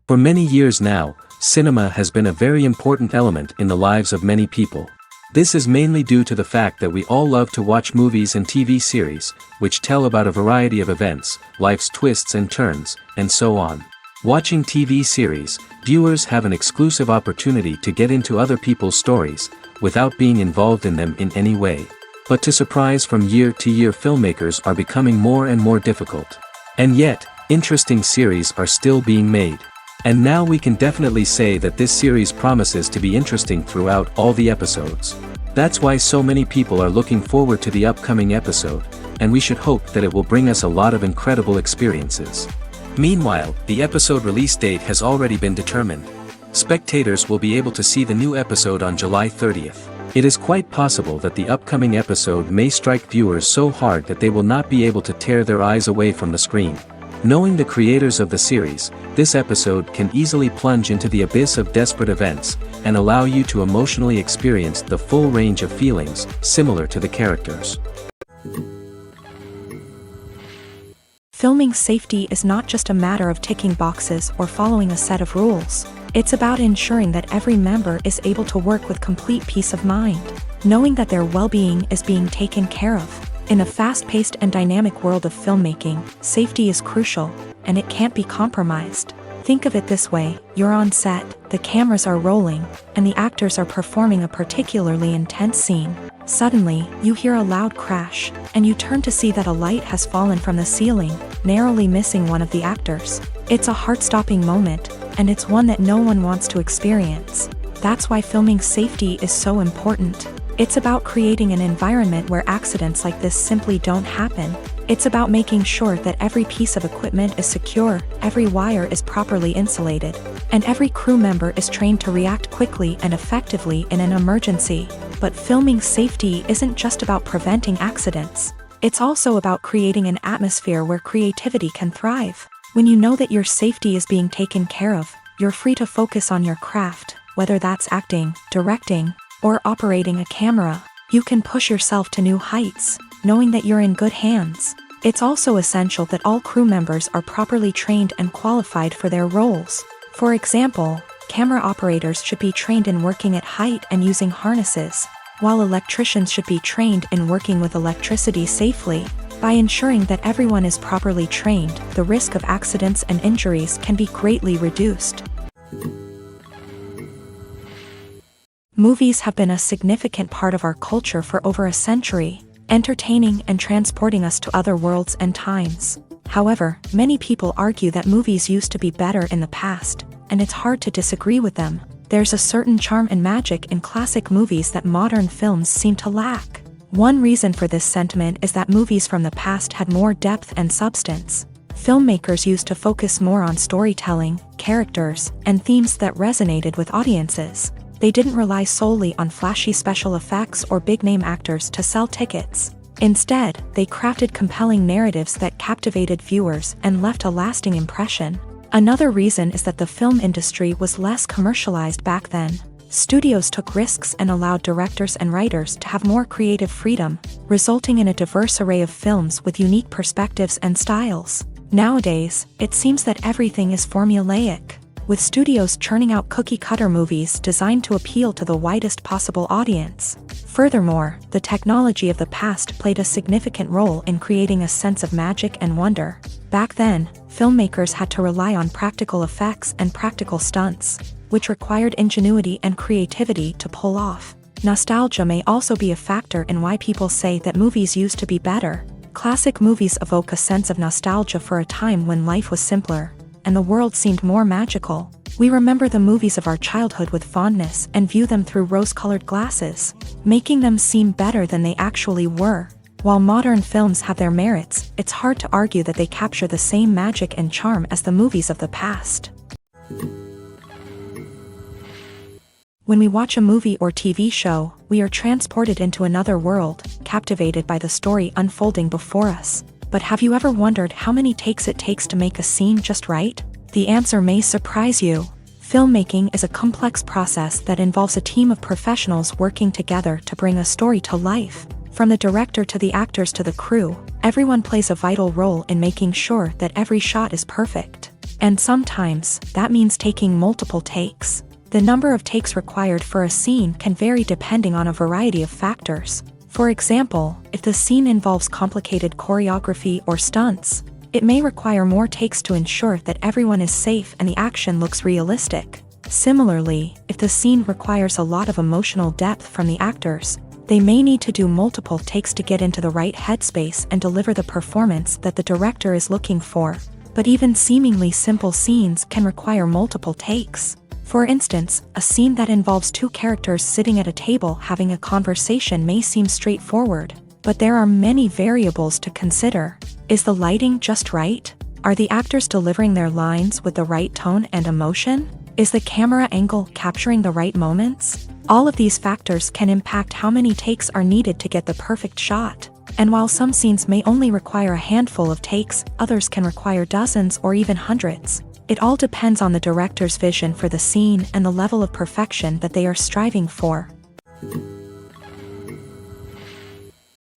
For many years now, cinema has been a very important element in the lives of many people. This is mainly due to the fact that we all love to watch movies and TV series, which tell about a variety of events, life's twists and turns, and so on. Watching TV series, viewers have an exclusive opportunity to get into other people's stories, without being involved in them in any way. But to surprise from year to year, filmmakers are becoming more and more difficult. And yet, interesting series are still being made. And now we can definitely say that this series promises to be interesting throughout all the episodes. That's why so many people are looking forward to the upcoming episode, and we should hope that it will bring us a lot of incredible experiences. Meanwhile, the episode release date has already been determined. Spectators will be able to see the new episode on July 30th. It is quite possible that the upcoming episode may strike viewers so hard that they will not be able to tear their eyes away from the screen. Knowing the creators of the series, this episode can easily plunge into the abyss of desperate events, and allow you to emotionally experience the full range of feelings, similar to the characters. Filming safety is not just a matter of ticking boxes or following a set of rules. It's about ensuring that every member is able to work with complete peace of mind, knowing that their well-being is being taken care of. In a fast-paced and dynamic world of filmmaking, safety is crucial, and it can't be compromised. Think of it this way: you're on set, the cameras are rolling, and the actors are performing a particularly intense scene. Suddenly, you hear a loud crash, and you turn to see that a light has fallen from the ceiling, narrowly missing one of the actors. It's a heart-stopping moment, and it's one that no one wants to experience. That's why filming safety is so important. It's about creating an environment where accidents like this simply don't happen. It's about making sure that every piece of equipment is secure, every wire is properly insulated, and every crew member is trained to react quickly and effectively in an emergency. But filming safety isn't just about preventing accidents. It's also about creating an atmosphere where creativity can thrive. When you know that your safety is being taken care of, you're free to focus on your craft, whether that's acting, directing, or operating a camera. You can push yourself to new heights, knowing that you're in good hands. It's also essential that all crew members are properly trained and qualified for their roles. For example, camera operators should be trained in working at height and using harnesses, while electricians should be trained in working with electricity safely. By ensuring that everyone is properly trained, the risk of accidents and injuries can be greatly reduced. Movies have been a significant part of our culture for over a century, entertaining and transporting us to other worlds and times. However, many people argue that movies used to be better in the past, and it's hard to disagree with them. There's a certain charm and magic in classic movies that modern films seem to lack. One reason for this sentiment is that movies from the past had more depth and substance. Filmmakers used to focus more on storytelling, characters, and themes that resonated with audiences. They didn't rely solely on flashy special effects or big-name actors to sell tickets. Instead, they crafted compelling narratives that captivated viewers and left a lasting impression. Another reason is that the film industry was less commercialized back then. Studios took risks and allowed directors and writers to have more creative freedom, resulting in a diverse array of films with unique perspectives and styles. Nowadays, it seems that everything is formulaic, with studios churning out cookie-cutter movies designed to appeal to the widest possible audience. Furthermore, the technology of the past played a significant role in creating a sense of magic and wonder. Back then, filmmakers had to rely on practical effects and practical stunts, which required ingenuity and creativity to pull off. Nostalgia may also be a factor in why people say that movies used to be better. Classic movies evoke a sense of nostalgia for a time when life was simpler, and the world seemed more magical. We remember the movies of our childhood with fondness and view them through rose-colored glasses, making them seem better than they actually were. While modern films have their merits, it's hard to argue that they capture the same magic and charm as the movies of the past. When we watch a movie or TV show, we are transported into another world, captivated by the story unfolding before us. But have you ever wondered how many takes it takes to make a scene just right? The answer may surprise you. Filmmaking is a complex process that involves a team of professionals working together to bring a story to life. From the director to the actors to the crew, everyone plays a vital role in making sure that every shot is perfect. And sometimes, that means taking multiple takes. The number of takes required for a scene can vary depending on a variety of factors. For example, if the scene involves complicated choreography or stunts, it may require more takes to ensure that everyone is safe and the action looks realistic. Similarly, if the scene requires a lot of emotional depth from the actors, they may need to do multiple takes to get into the right headspace and deliver the performance that the director is looking for. But even seemingly simple scenes can require multiple takes. For instance, a scene that involves two characters sitting at a table having a conversation may seem straightforward, but there are many variables to consider. Is the lighting just right? Are the actors delivering their lines with the right tone and emotion? Is the camera angle capturing the right moments? All of these factors can impact how many takes are needed to get the perfect shot. And while some scenes may only require a handful of takes, others can require dozens or even hundreds. It all depends on the director's vision for the scene and the level of perfection that they are striving for.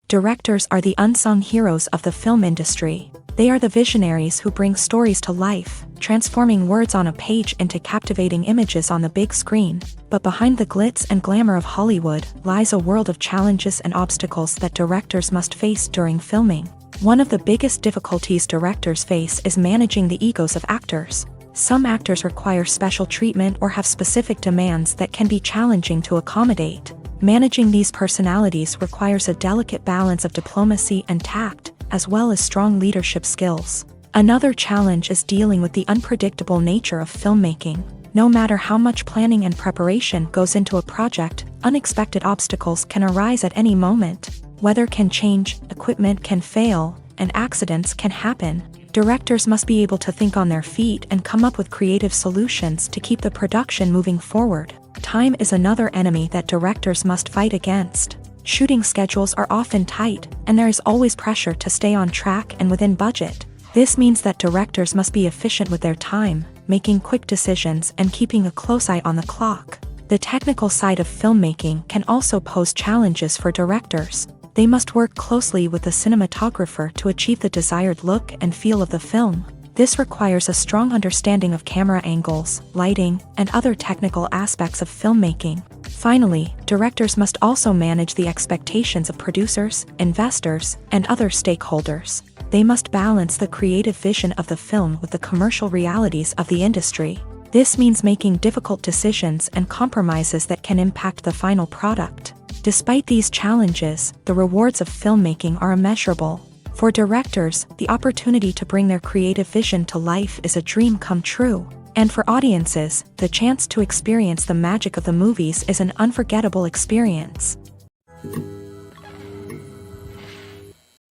Directors are the unsung heroes of the film industry. They are the visionaries who bring stories to life, transforming words on a page into captivating images on the big screen. But behind the glitz and glamour of Hollywood lies a world of challenges and obstacles that directors must face during filming. One of the biggest difficulties directors face is managing the egos of actors. Some actors require special treatment or have specific demands that can be challenging to accommodate. Managing these personalities requires a delicate balance of diplomacy and tact, as well as strong leadership skills. Another challenge is dealing with the unpredictable nature of filmmaking. No matter how much planning and preparation goes into a project, unexpected obstacles can arise at any moment. Weather can change, equipment can fail, and accidents can happen. Directors must be able to think on their feet and come up with creative solutions to keep the production moving forward. Time is another enemy that directors must fight against. Shooting schedules are often tight, and there is always pressure to stay on track and within budget. This means that directors must be efficient with their time, making quick decisions and keeping a close eye on the clock. The technical side of filmmaking can also pose challenges for directors. They must work closely with the cinematographer to achieve the desired look and feel of the film. This requires a strong understanding of camera angles, lighting, and other technical aspects of filmmaking. Finally, directors must also manage the expectations of producers, investors, and other stakeholders. They must balance the creative vision of the film with the commercial realities of the industry. This means making difficult decisions and compromises that can impact the final product. Despite these challenges, the rewards of filmmaking are immeasurable. For directors, the opportunity to bring their creative vision to life is a dream come true. And for audiences, the chance to experience the magic of the movies is an unforgettable experience.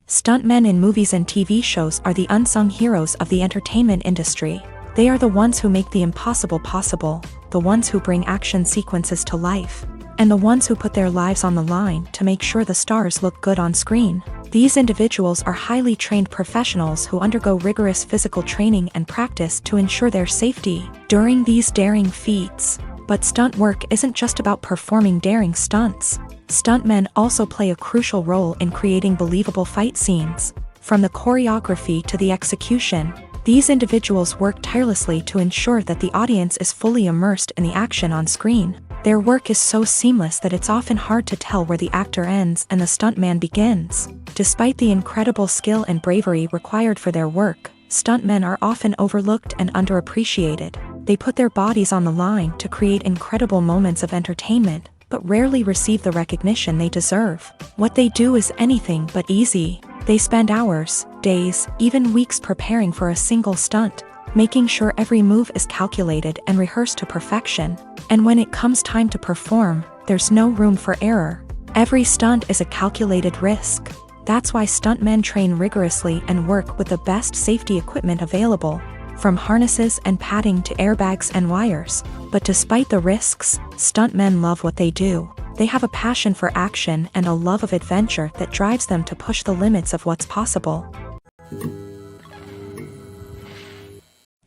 Stuntmen in movies and TV shows are the unsung heroes of the entertainment industry. They are the ones who make the impossible possible, the ones who bring action sequences to life, and the ones who put their lives on the line to make sure the stars look good on screen. These individuals are highly trained professionals who undergo rigorous physical training and practice to ensure their safety during these daring feats. But stunt work isn't just about performing daring stunts. Stuntmen also play a crucial role in creating believable fight scenes. From the choreography to the execution, these individuals work tirelessly to ensure that the audience is fully immersed in the action on screen. Their work is so seamless that it's often hard to tell where the actor ends and the stuntman begins. Despite the incredible skill and bravery required for their work, stuntmen are often overlooked and underappreciated. They put their bodies on the line to create incredible moments of entertainment, but rarely receive the recognition they deserve. What they do is anything but easy. They spend hours, days, even weeks preparing for a single stunt, making sure every move is calculated and rehearsed to perfection. And when it comes time to perform, there's no room for error. Every stunt is a calculated risk. That's why stuntmen train rigorously and work with the best safety equipment available, from harnesses and padding to airbags and wires. But despite the risks, stuntmen love what they do. They have a passion for action and a love of adventure that drives them to push the limits of what's possible.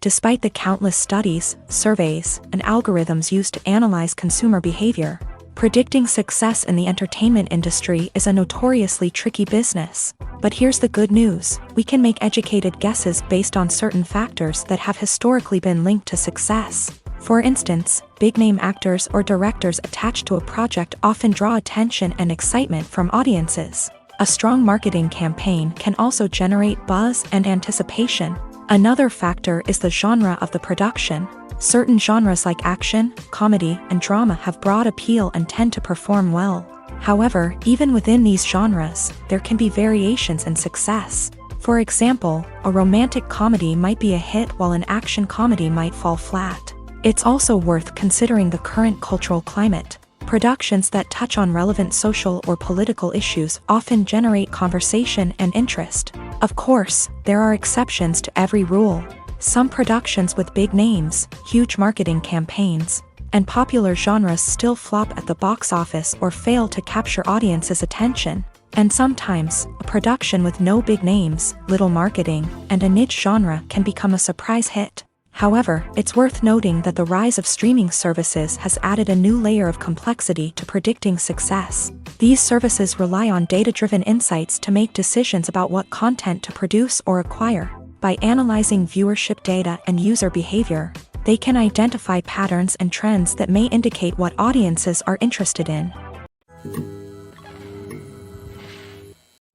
Despite the countless studies, surveys, and algorithms used to analyze consumer behavior, Predicting success in the entertainment industry is a notoriously tricky business. But here's the good news: we can make educated guesses based on certain factors that have historically been linked to success. For instance, big-name actors or directors attached to a project often draw attention and excitement from audiences. A strong marketing campaign can also generate buzz and anticipation. Another factor is the genre of the production. Certain genres like action, comedy, and drama have broad appeal and tend to perform well. However, even within these genres, there can be variations in success. For example, a romantic comedy might be a hit while an action comedy might fall flat. It's also worth considering the current cultural climate. Productions that touch on relevant social or political issues often generate conversation and interest. Of course, there are exceptions to every rule. Some productions with big names, huge marketing campaigns, and popular genres still flop at the box office or fail to capture audiences' attention. And sometimes, a production with no big names, little marketing, and a niche genre can become a surprise hit. However, it's worth noting that the rise of streaming services has added a new layer of complexity to predicting success. These services rely on data-driven insights to make decisions about what content to produce or acquire. By analyzing viewership data and user behavior, they can identify patterns and trends that may indicate what audiences are interested in.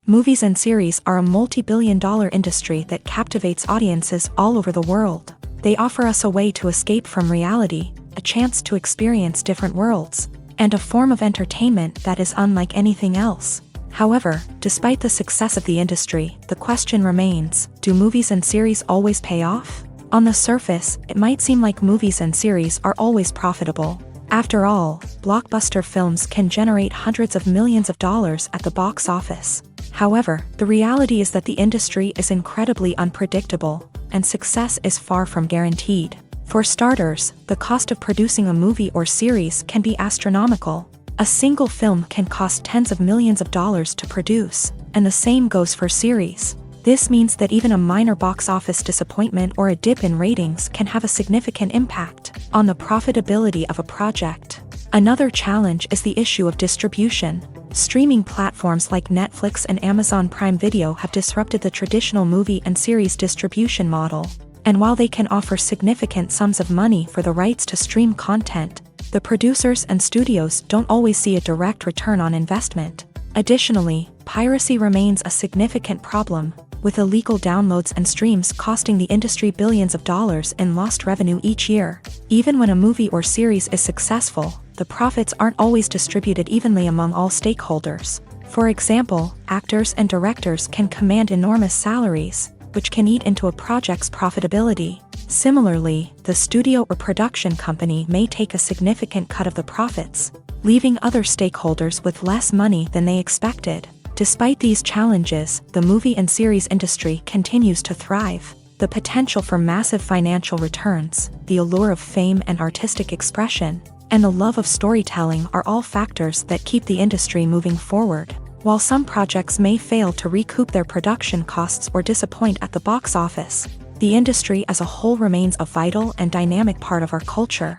Movies and series are a multi-billion-dollar industry that captivates audiences all over the world. They offer us a way to escape from reality, a chance to experience different worlds, and a form of entertainment that is unlike anything else. However, despite the success of the industry, the question remains: do movies and series always pay off? On the surface, it might seem like movies and series are always profitable. After all, blockbuster films can generate hundreds of millions of dollars at the box office. However, the reality is that the industry is incredibly unpredictable, and success is far from guaranteed. For starters, the cost of producing a movie or series can be astronomical. A single film can cost tens of millions of dollars to produce, and the same goes for series. This means that even a minor box office disappointment or a dip in ratings can have a significant impact on the profitability of a project. Another challenge is the issue of distribution. Streaming platforms like Netflix and Amazon Prime Video have disrupted the traditional movie and series distribution model. And while they can offer significant sums of money for the rights to stream content, the producers and studios don't always see a direct return on investment. Additionally, piracy remains a significant problem, with illegal downloads and streams costing the industry billions of dollars in lost revenue each year. Even when a movie or series is successful, the profits aren't always distributed evenly among all stakeholders. For example, actors and directors can command enormous salaries, which can eat into a project's profitability. Similarly, the studio or production company may take a significant cut of the profits, leaving other stakeholders with less money than they expected. Despite these challenges, the movie and series industry continues to thrive. The potential for massive financial returns, the allure of fame and artistic expression, and the love of storytelling are all factors that keep the industry moving forward. While some projects may fail to recoup their production costs or disappoint at the box office, the industry as a whole remains a vital and dynamic part of our culture.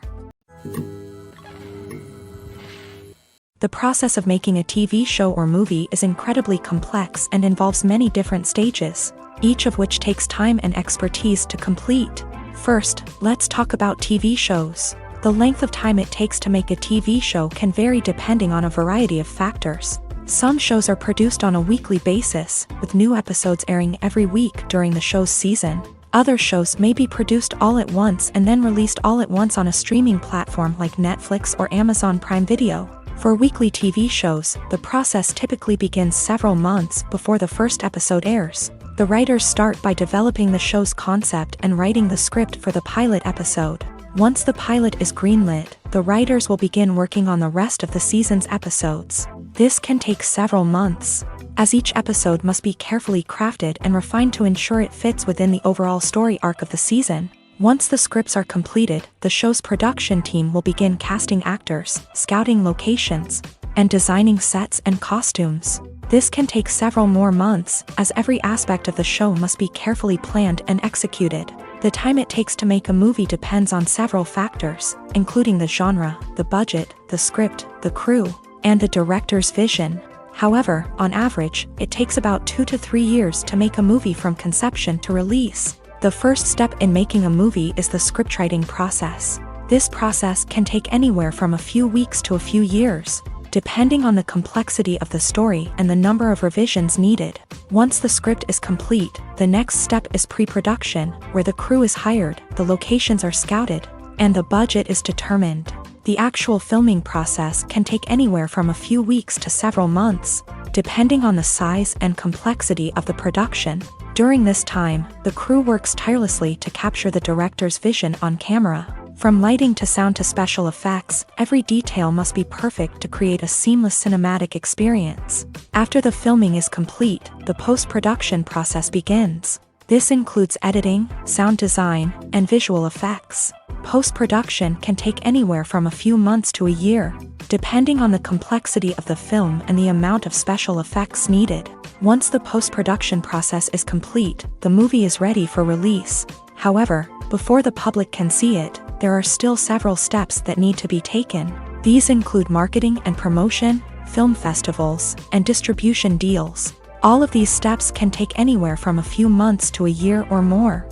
The process of making a TV show or movie is incredibly complex and involves many different stages, each of which takes time and expertise to complete. First, let's talk about TV shows. The length of time it takes to make a TV show can vary depending on a variety of factors. Some shows are produced on a weekly basis, with new episodes airing every week during the show's season. Other shows may be produced all at once and then released all at once on a streaming platform like Netflix or Amazon Prime Video. For weekly TV shows, the process typically begins several months before the first episode airs. The writers start by developing the show's concept and writing the script for the pilot episode. Once the pilot is greenlit, the writers will begin working on the rest of the season's episodes. This can take several months, as each episode must be carefully crafted and refined to ensure it fits within the overall story arc of the season. Once the scripts are completed, the show's production team will begin casting actors, scouting locations, and designing sets and costumes. This can take several more months, as every aspect of the show must be carefully planned and executed. The time it takes to make a movie depends on several factors, including the genre, the budget, the script, the crew, and the director's vision. However, on average, it takes about 2 to 3 years to make a movie from conception to release. The first step in making a movie is the scriptwriting process. This process can take anywhere from a few weeks to a few years, depending on the complexity of the story and the number of revisions needed. Once the script is complete, the next step is pre-production, where the crew is hired, the locations are scouted, and the budget is determined. The actual filming process can take anywhere from a few weeks to several months, depending on the size and complexity of the production. During this time, the crew works tirelessly to capture the director's vision on camera. From lighting to sound to special effects, every detail must be perfect to create a seamless cinematic experience. After the filming is complete, the post-production process begins. This includes editing, sound design, and visual effects. Post-production can take anywhere from a few months to a year, depending on the complexity of the film and the amount of special effects needed. Once the post-production process is complete, the movie is ready for release. However, before the public can see it, there are still several steps that need to be taken. These include marketing and promotion, film festivals, and distribution deals. All of these steps can take anywhere from a few months to a year or more.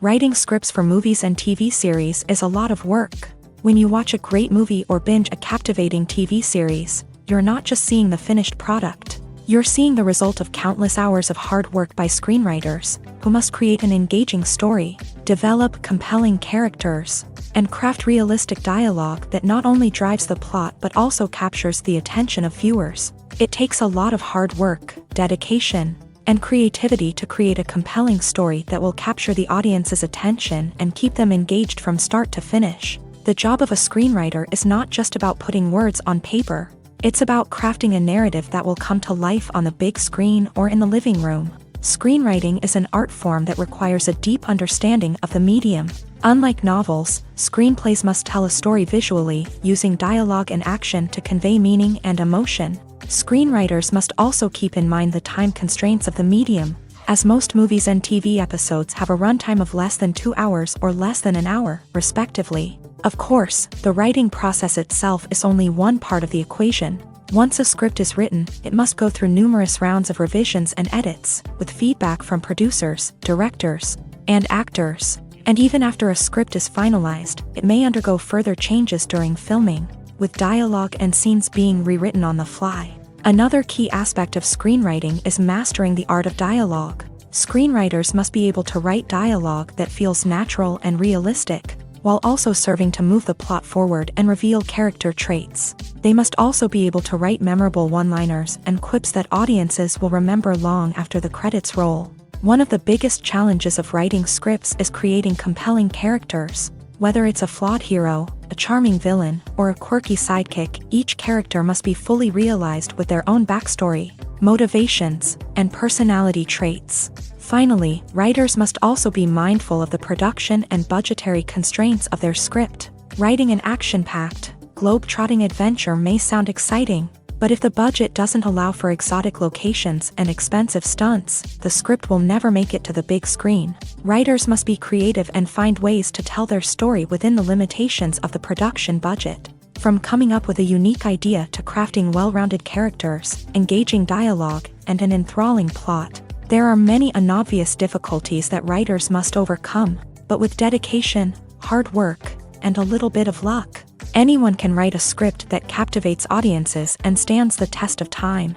Writing scripts for movies and TV series is a lot of work. When you watch a great movie or binge a captivating TV series, you're not just seeing the finished product. You're seeing the result of countless hours of hard work by screenwriters, who must create an engaging story, develop compelling characters, and craft realistic dialogue that not only drives the plot but also captures the attention of viewers. It takes a lot of hard work, dedication, and creativity to create a compelling story that will capture the audience's attention and keep them engaged from start to finish. The job of a screenwriter is not just about putting words on paper. It's about crafting a narrative that will come to life on the big screen or in the living room. Screenwriting is an art form that requires a deep understanding of the medium. Unlike novels, screenplays must tell a story visually, using dialogue and action to convey meaning and emotion. Screenwriters must also keep in mind the time constraints of the medium, as most movies and TV episodes have a runtime of less than 2 hours or less than an hour, respectively. Of course, the writing process itself is only one part of the equation. Once a script is written, it must go through numerous rounds of revisions and edits, with feedback from producers, directors, and actors. And even after a script is finalized, it may undergo further changes during filming, with dialogue and scenes being rewritten on the fly. Another key aspect of screenwriting is mastering the art of dialogue. Screenwriters must be able to write dialogue that feels natural and realistic, while also serving to move the plot forward and reveal character traits. They must also be able to write memorable one-liners and quips that audiences will remember long after the credits roll. One of the biggest challenges of writing scripts is creating compelling characters. Whether it's a flawed hero, a charming villain, or a quirky sidekick, each character must be fully realized with their own backstory, motivations, and personality traits. Finally, writers must also be mindful of the production and budgetary constraints of their script. Writing an action-packed, globe-trotting adventure may sound exciting, but if the budget doesn't allow for exotic locations and expensive stunts, the script will never make it to the big screen. Writers must be creative and find ways to tell their story within the limitations of the production budget. From coming up with a unique idea to crafting well-rounded characters, engaging dialogue, and an enthralling plot, there are many unobvious difficulties that writers must overcome, but with dedication, hard work, and a little bit of luck, anyone can write a script that captivates audiences and stands the test of time.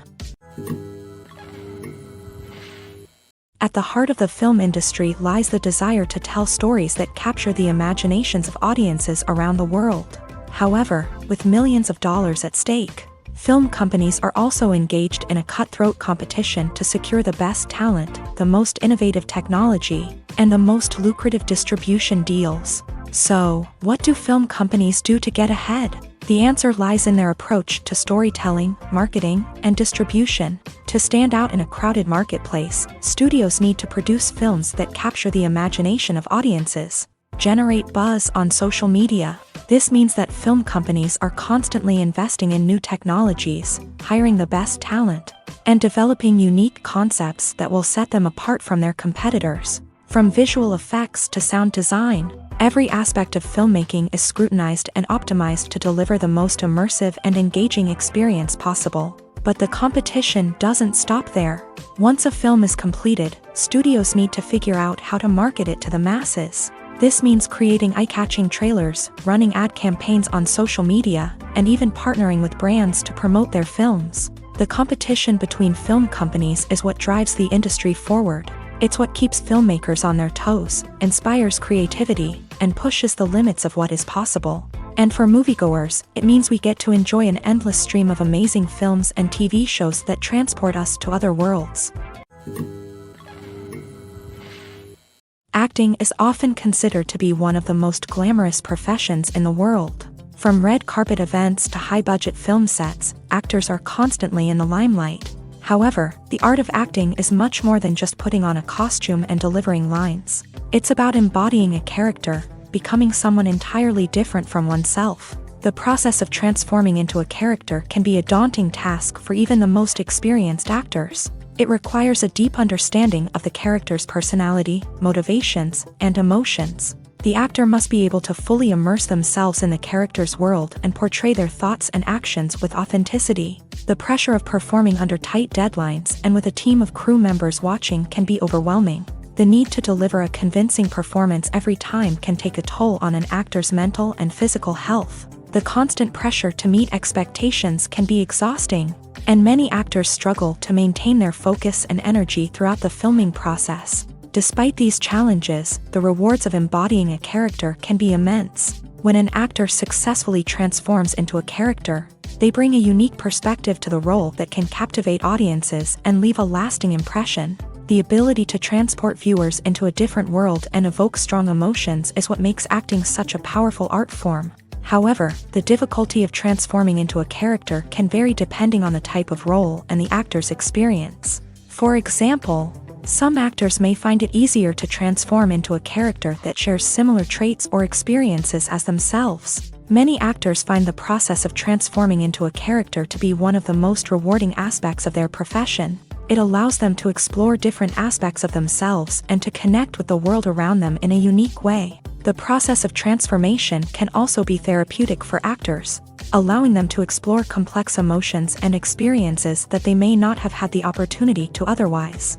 At the heart of the film industry lies the desire to tell stories that capture the imaginations of audiences around the world. However, with millions of dollars at stake, film companies are also engaged in a cutthroat competition to secure the best talent, the most innovative technology, and the most lucrative distribution deals. So, what do film companies do to get ahead? The answer lies in their approach to storytelling, marketing, and distribution. To stand out in a crowded marketplace, studios need to produce films that capture the imagination of audiences, generate buzz on social media. This means that film companies are constantly investing in new technologies, hiring the best talent, and developing unique concepts that will set them apart from their competitors. From visual effects to sound design, every aspect of filmmaking is scrutinized and optimized to deliver the most immersive and engaging experience possible. But the competition doesn't stop there. Once a film is completed, studios need to figure out how to market it to the masses. This means creating eye-catching trailers, running ad campaigns on social media, and even partnering with brands to promote their films. The competition between film companies is what drives the industry forward. It's what keeps filmmakers on their toes, inspires creativity, and pushes the limits of what is possible. And for moviegoers, it means we get to enjoy an endless stream of amazing films and TV shows that transport us to other worlds. Acting is often considered to be one of the most glamorous professions in the world. From red carpet events to high-budget film sets, actors are constantly in the limelight. However, the art of acting is much more than just putting on a costume and delivering lines. It's about embodying a character, becoming someone entirely different from oneself. The process of transforming into a character can be a daunting task for even the most experienced actors. It requires a deep understanding of the character's personality, motivations, and emotions. The actor must be able to fully immerse themselves in the character's world and portray their thoughts and actions with authenticity. The pressure of performing under tight deadlines and with a team of crew members watching can be overwhelming. The need to deliver a convincing performance every time can take a toll on an actor's mental and physical health. The constant pressure to meet expectations can be exhausting, and many actors struggle to maintain their focus and energy throughout the filming process. Despite these challenges, the rewards of embodying a character can be immense. When an actor successfully transforms into a character, they bring a unique perspective to the role that can captivate audiences and leave a lasting impression. The ability to transport viewers into a different world and evoke strong emotions is what makes acting such a powerful art form. However, the difficulty of transforming into a character can vary depending on the type of role and the actor's experience. For example, some actors may find it easier to transform into a character that shares similar traits or experiences as themselves. Many actors find the process of transforming into a character to be one of the most rewarding aspects of their profession. It allows them to explore different aspects of themselves and to connect with the world around them in a unique way. The process of transformation can also be therapeutic for actors, allowing them to explore complex emotions and experiences that they may not have had the opportunity to otherwise.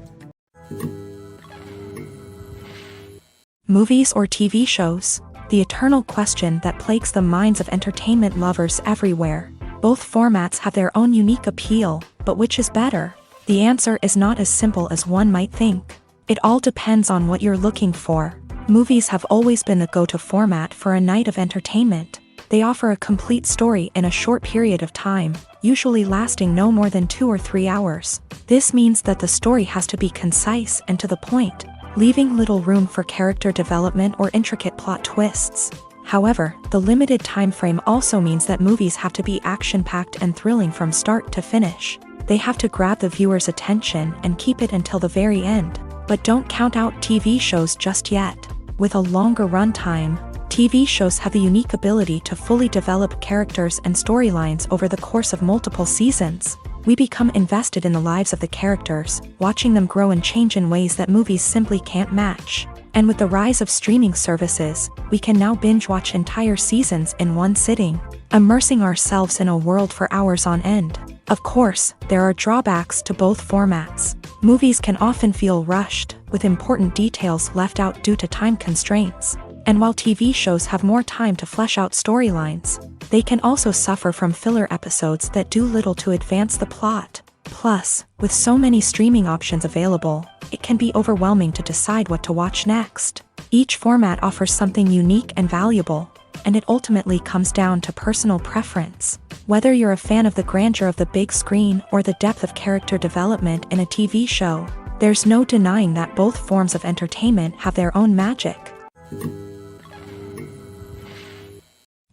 Movies or TV shows? The eternal question that plagues the minds of entertainment lovers everywhere. Both formats have their own unique appeal, but which is better? The answer is not as simple as one might think. It all depends on what you're looking for. Movies have always been the go-to format for a night of entertainment. They offer a complete story in a short period of time, usually lasting no more than 2 or 3 hours. This means that the story has to be concise and to the point, leaving little room for character development or intricate plot twists. However, the limited time frame also means that movies have to be action-packed and thrilling from start to finish. They have to grab the viewer's attention and keep it until the very end. But don't count out TV shows just yet. With a longer runtime, TV shows have the unique ability to fully develop characters and storylines over the course of multiple seasons. We become invested in the lives of the characters, watching them grow and change in ways that movies simply can't match. And with the rise of streaming services, we can now binge-watch entire seasons in one sitting, immersing ourselves in a world for hours on end. Of course, there are drawbacks to both formats. Movies can often feel rushed, with important details left out due to time constraints. And while TV shows have more time to flesh out storylines, they can also suffer from filler episodes that do little to advance the plot. Plus, with so many streaming options available, it can be overwhelming to decide what to watch next. Each format offers something unique and valuable, and it ultimately comes down to personal preference. Whether you're a fan of the grandeur of the big screen or the depth of character development in a TV show, there's no denying that both forms of entertainment have their own magic.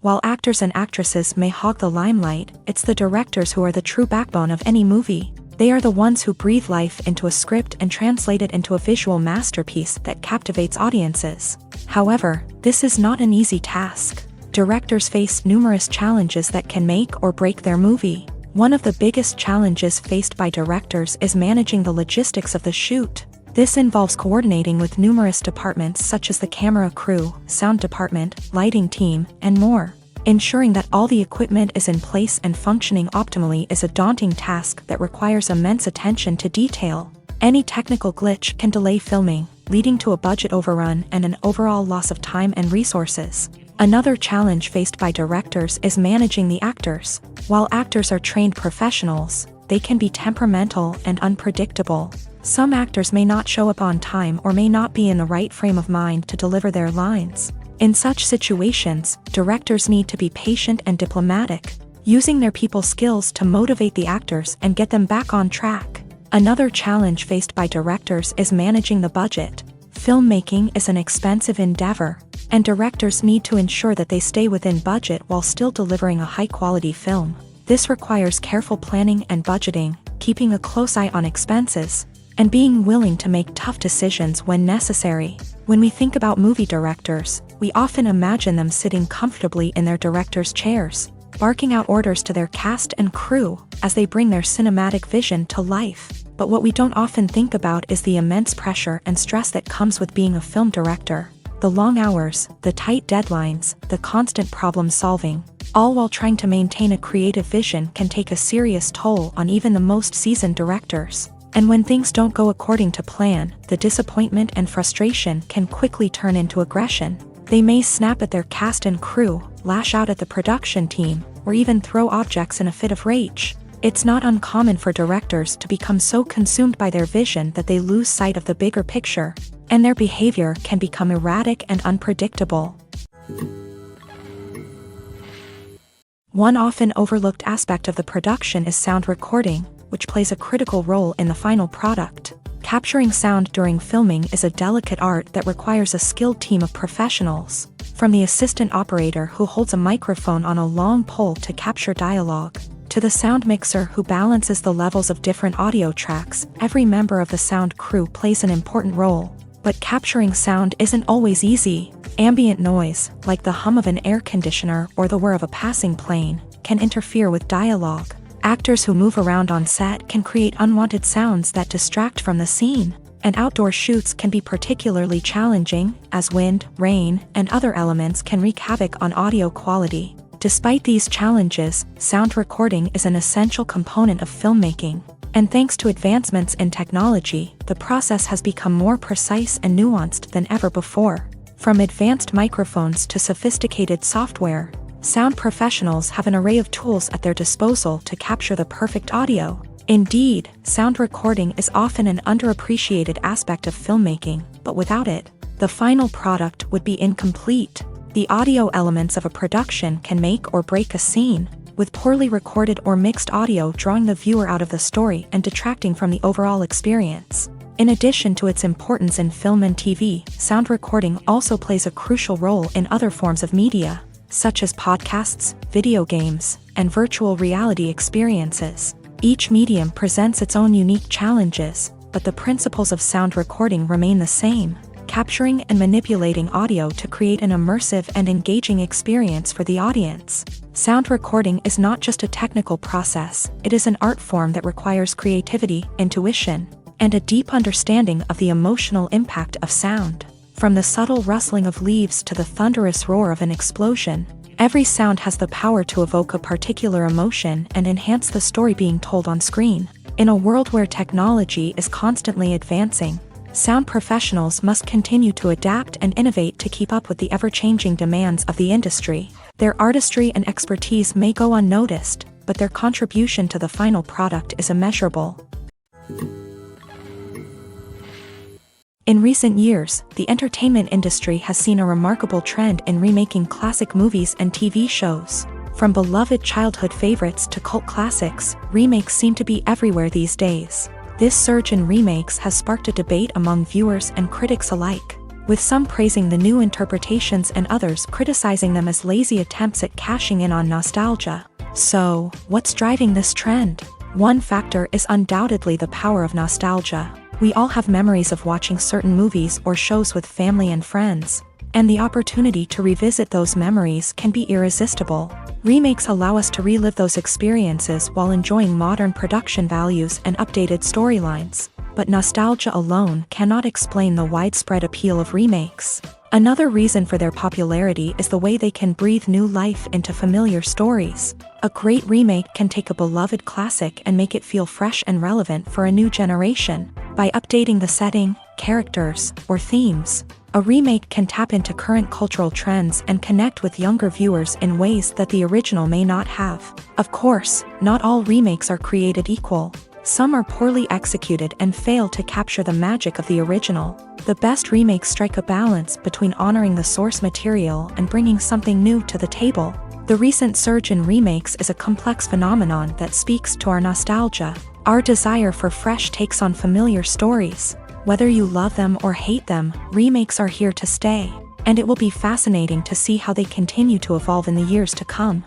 While actors and actresses may hog the limelight, it's the directors who are the true backbone of any movie. They are the ones who breathe life into a script and translate it into a visual masterpiece that captivates audiences. However, this is not an easy task. Directors face numerous challenges that can make or break their movie. One of the biggest challenges faced by directors is managing the logistics of the shoot. This involves coordinating with numerous departments such as the camera crew, sound department, lighting team, and more. Ensuring that all the equipment is in place and functioning optimally is a daunting task that requires immense attention to detail. Any technical glitch can delay filming, leading to a budget overrun and an overall loss of time and resources. Another challenge faced by directors is managing the actors. While actors are trained professionals, they can be temperamental and unpredictable. Some actors may not show up on time or may not be in the right frame of mind to deliver their lines. In such situations, directors need to be patient and diplomatic, using their people skills to motivate the actors and get them back on track. Another challenge faced by directors is managing the budget. Filmmaking is an expensive endeavor, and directors need to ensure that they stay within budget while still delivering a high-quality film. This requires careful planning and budgeting, keeping a close eye on expenses, and being willing to make tough decisions when necessary. When we think about movie directors, we often imagine them sitting comfortably in their director's chairs, barking out orders to their cast and crew as they bring their cinematic vision to life. But what we don't often think about is the immense pressure and stress that comes with being a film director. The long hours, the tight deadlines, the constant problem solving, all while trying to maintain a creative vision can take a serious toll on even the most seasoned directors. And when things don't go according to plan, the disappointment and frustration can quickly turn into aggression. They may snap at their cast and crew, lash out at the production team, or even throw objects in a fit of rage. It's not uncommon for directors to become so consumed by their vision that they lose sight of the bigger picture, and their behavior can become erratic and unpredictable. One often overlooked aspect of the production is sound recording, which plays a critical role in the final product. Capturing sound during filming is a delicate art that requires a skilled team of professionals. From the assistant operator who holds a microphone on a long pole to capture dialogue, to the sound mixer who balances the levels of different audio tracks, every member of the sound crew plays an important role. But capturing sound isn't always easy. Ambient noise, like the hum of an air conditioner or the whir of a passing plane, can interfere with dialogue. Actors who move around on set can create unwanted sounds that distract from the scene, and outdoor shoots can be particularly challenging, as wind, rain, and other elements can wreak havoc on audio quality. Despite these challenges, sound recording is an essential component of filmmaking, and thanks to advancements in technology, the process has become more precise and nuanced than ever before. From advanced microphones to sophisticated software, sound professionals have an array of tools at their disposal to capture the perfect audio. Indeed, sound recording is often an underappreciated aspect of filmmaking, but without it, the final product would be incomplete. The audio elements of a production can make or break a scene, with poorly recorded or mixed audio drawing the viewer out of the story and detracting from the overall experience. In addition to its importance in film and TV, sound recording also plays a crucial role in other forms of media, such as podcasts, video games, and virtual reality experiences. Each medium presents its own unique challenges, but the principles of sound recording remain the same: capturing and manipulating audio to create an immersive and engaging experience for the audience. Sound recording is not just a technical process, it is an art form that requires creativity, intuition, and a deep understanding of the emotional impact of sound. From the subtle rustling of leaves to the thunderous roar of an explosion, every sound has the power to evoke a particular emotion and enhance the story being told on screen. In a world where technology is constantly advancing, sound professionals must continue to adapt and innovate to keep up with the ever-changing demands of the industry. Their artistry and expertise may go unnoticed, but their contribution to the final product is immeasurable. In recent years, the entertainment industry has seen a remarkable trend in remaking classic movies and TV shows. From beloved childhood favorites to cult classics, remakes seem to be everywhere these days. This surge in remakes has sparked a debate among viewers and critics alike, with some praising the new interpretations and others criticizing them as lazy attempts at cashing in on nostalgia. So, what's driving this trend? One factor is undoubtedly the power of nostalgia. We all have memories of watching certain movies or shows with family and friends, and the opportunity to revisit those memories can be irresistible. Remakes allow us to relive those experiences while enjoying modern production values and updated storylines. But nostalgia alone cannot explain the widespread appeal of remakes. Another reason for their popularity is the way they can breathe new life into familiar stories. A great remake can take a beloved classic and make it feel fresh and relevant for a new generation. By updating the setting, characters, or themes, a remake can tap into current cultural trends and connect with younger viewers in ways that the original may not have. Of course, not all remakes are created equal. Some are poorly executed and fail to capture the magic of the original. The best remakes strike a balance between honoring the source material and bringing something new to the table. The recent surge in remakes is a complex phenomenon that speaks to our nostalgia, our desire for fresh takes on familiar stories. Whether you love them or hate them, remakes are here to stay, and it will be fascinating to see how they continue to evolve in the years to come.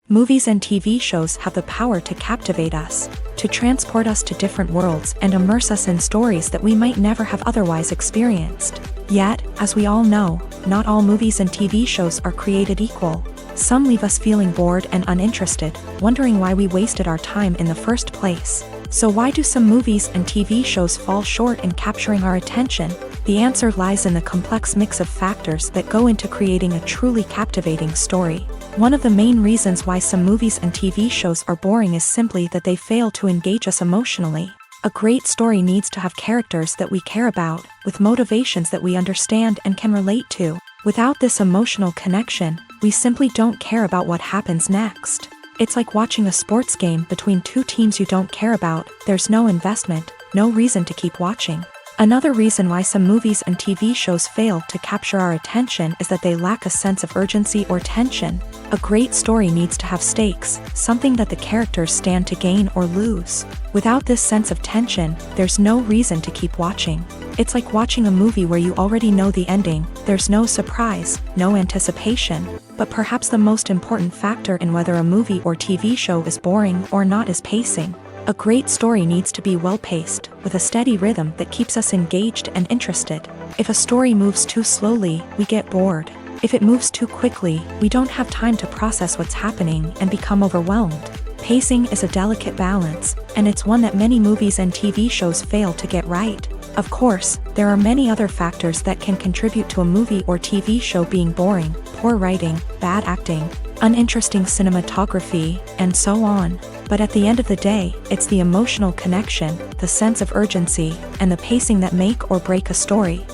Movies and TV shows have the power to captivate us, to transport us to different worlds and immerse us in stories that we might never have otherwise experienced. Yet, as we all know, not all movies and TV shows are created equal. Some leave us feeling bored and uninterested, wondering why we wasted our time in the first place. So why do some movies and TV shows fall short in capturing our attention? The answer lies in the complex mix of factors that go into creating a truly captivating story. One of the main reasons why some movies and TV shows are boring is simply that they fail to engage us emotionally. A great story needs to have characters that we care about, with motivations that we understand and can relate to. Without this emotional connection, we simply don't care about what happens next. It's like watching a sports game between two teams you don't care about. There's no investment, no reason to keep watching. Another reason why some movies and TV shows fail to capture our attention is that they lack a sense of urgency or tension. A great story needs to have stakes, something that the characters stand to gain or lose. Without this sense of tension, there's no reason to keep watching. It's like watching a movie where you already know the ending. There's no surprise, no anticipation. But perhaps the most important factor in whether a movie or TV show is boring or not is pacing. A great story needs to be well-paced, with a steady rhythm that keeps us engaged and interested. If a story moves too slowly, we get bored. If it moves too quickly, we don't have time to process what's happening and become overwhelmed. Pacing is a delicate balance, and it's one that many movies and TV shows fail to get right. Of course, there are many other factors that can contribute to a movie or TV show being boring: poor writing, bad acting, uninteresting cinematography, and so on. But at the end of the day, it's the emotional connection, the sense of urgency, and the pacing that make or break a story.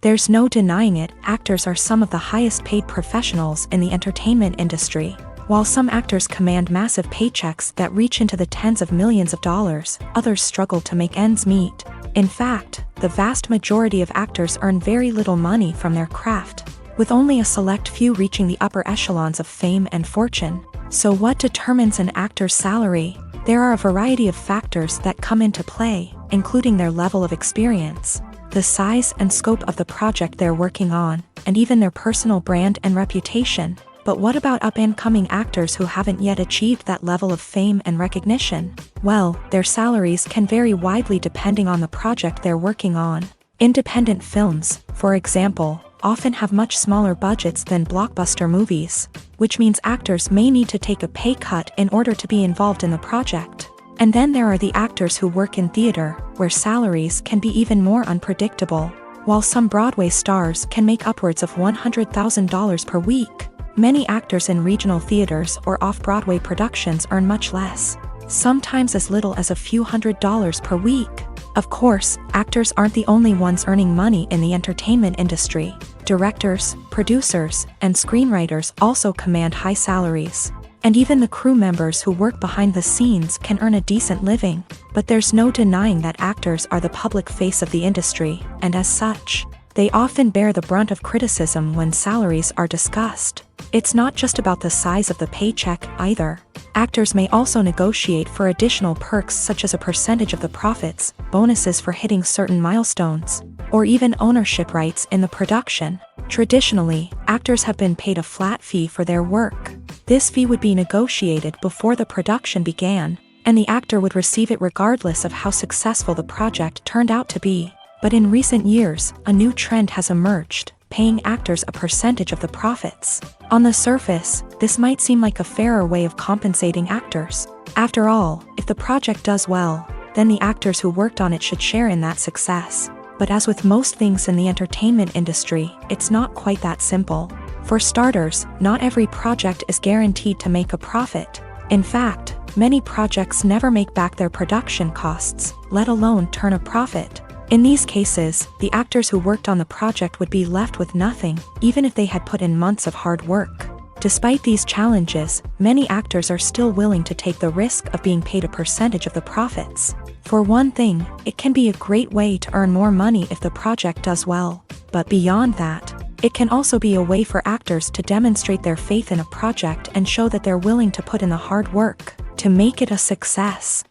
There's no denying it, actors are some of the highest paid professionals in the entertainment industry. While some actors command massive paychecks that reach into the tens of millions of dollars, others struggle to make ends meet. In fact, the vast majority of actors earn very little money from their craft, with only a select few reaching the upper echelons of fame and fortune. So what determines an actor's salary? There are a variety of factors that come into play, including their level of experience, the size and scope of the project they're working on, and even their personal brand and reputation. But what about up-and-coming actors who haven't yet achieved that level of fame and recognition? Well, their salaries can vary widely depending on the project they're working on. Independent films, for example, often have much smaller budgets than blockbuster movies, which means actors may need to take a pay cut in order to be involved in the project. And then there are the actors who work in theater, where salaries can be even more unpredictable. While some Broadway stars can make upwards of $100,000 per week, many actors in regional theaters or off-Broadway productions earn much less, sometimes as little as a few $100s per week. Of course, actors aren't the only ones earning money in the entertainment industry. Directors, producers, and screenwriters also command high salaries. And even the crew members who work behind the scenes can earn a decent living. But there's no denying that actors are the public face of the industry, and as such, they often bear the brunt of criticism when salaries are discussed. It's not just about the size of the paycheck, either. Actors may also negotiate for additional perks such as a percentage of the profits, bonuses for hitting certain milestones, or even ownership rights in the production. Traditionally, actors have been paid a flat fee for their work. This fee would be negotiated before the production began, and the actor would receive it regardless of how successful the project turned out to be. But in recent years, a new trend has emerged, paying actors a percentage of the profits. On the surface, this might seem like a fairer way of compensating actors. After all, if the project does well, then the actors who worked on it should share in that success. But as with most things in the entertainment industry, it's not quite that simple. For starters, not every project is guaranteed to make a profit. In fact, many projects never make back their production costs, let alone turn a profit. In these cases, the actors who worked on the project would be left with nothing, even if they had put in months of hard work. Despite these challenges, many actors are still willing to take the risk of being paid a percentage of the profits. For one thing, it can be a great way to earn more money if the project does well. But beyond that, it can also be a way for actors to demonstrate their faith in a project and show that they're willing to put in the hard work to make it a success.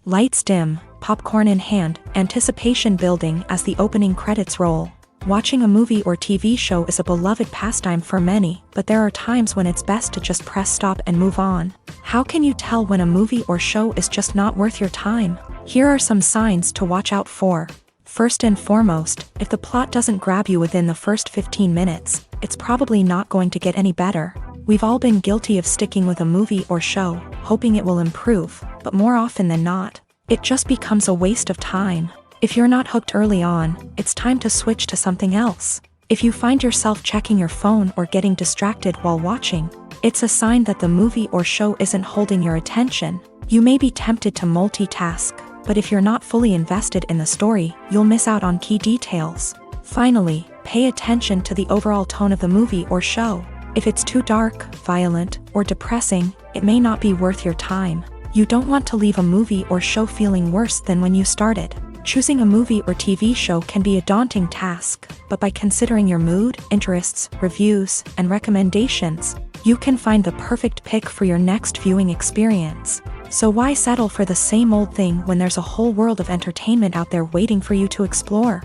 Lights dim, popcorn in hand, anticipation building as the opening credits roll. Watching a movie or TV show is a beloved pastime for many, but there are times when it's best to just press stop and move on. How can you tell when a movie or show is just not worth your time? Here are some signs to watch out for. First and foremost, if the plot doesn't grab you within the first 15 minutes, it's probably not going to get any better. We've all been guilty of sticking with a movie or show, hoping it will improve, but more often than not, it just becomes a waste of time. If you're not hooked early on, it's time to switch to something else. If you find yourself checking your phone or getting distracted while watching, it's a sign that the movie or show isn't holding your attention. You may be tempted to multitask, but if you're not fully invested in the story, you'll miss out on key details. Finally, pay attention to the overall tone of the movie or show. If it's too dark, violent, or depressing, it may not be worth your time. You don't want to leave a movie or show feeling worse than when you started. Choosing a movie or TV show can be a daunting task, but by considering your mood, interests, reviews, and recommendations, you can find the perfect pick for your next viewing experience. So why settle for the same old thing when there's a whole world of entertainment out there waiting for you to explore?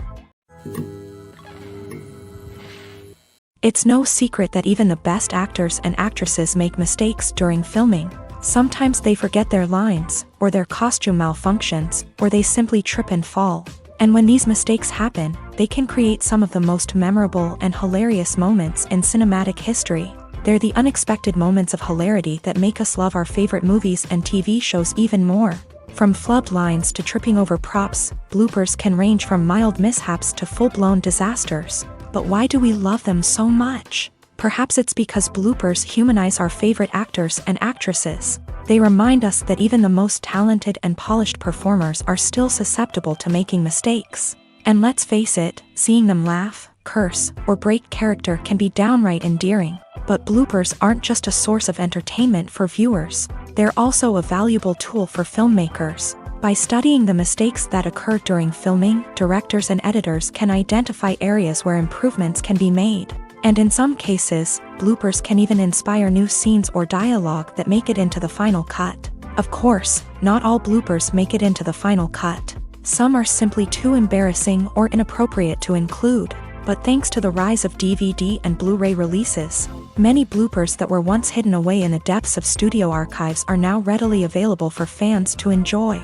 It's no secret that even the best actors and actresses make mistakes during filming. Sometimes they forget their lines, or their costume malfunctions, or they simply trip and fall. And when these mistakes happen, they can create some of the most memorable and hilarious moments in cinematic history. They're the unexpected moments of hilarity that make us love our favorite movies and TV shows even more. From flubbed lines to tripping over props, bloopers can range from mild mishaps to full-blown disasters. But why do we love them so much? Perhaps it's because bloopers humanize our favorite actors and actresses. They remind us that even the most talented and polished performers are still susceptible to making mistakes. And let's face it, seeing them laugh, curse, or break character can be downright endearing. But bloopers aren't just a source of entertainment for viewers. They're also a valuable tool for filmmakers. By studying the mistakes that occur during filming, directors and editors can identify areas where improvements can be made. And in some cases, bloopers can even inspire new scenes or dialogue that make it into the final cut. Of course, not all bloopers make it into the final cut. Some are simply too embarrassing or inappropriate to include. But thanks to the rise of DVD and Blu-ray releases, many bloopers that were once hidden away in the depths of studio archives are now readily available for fans to enjoy.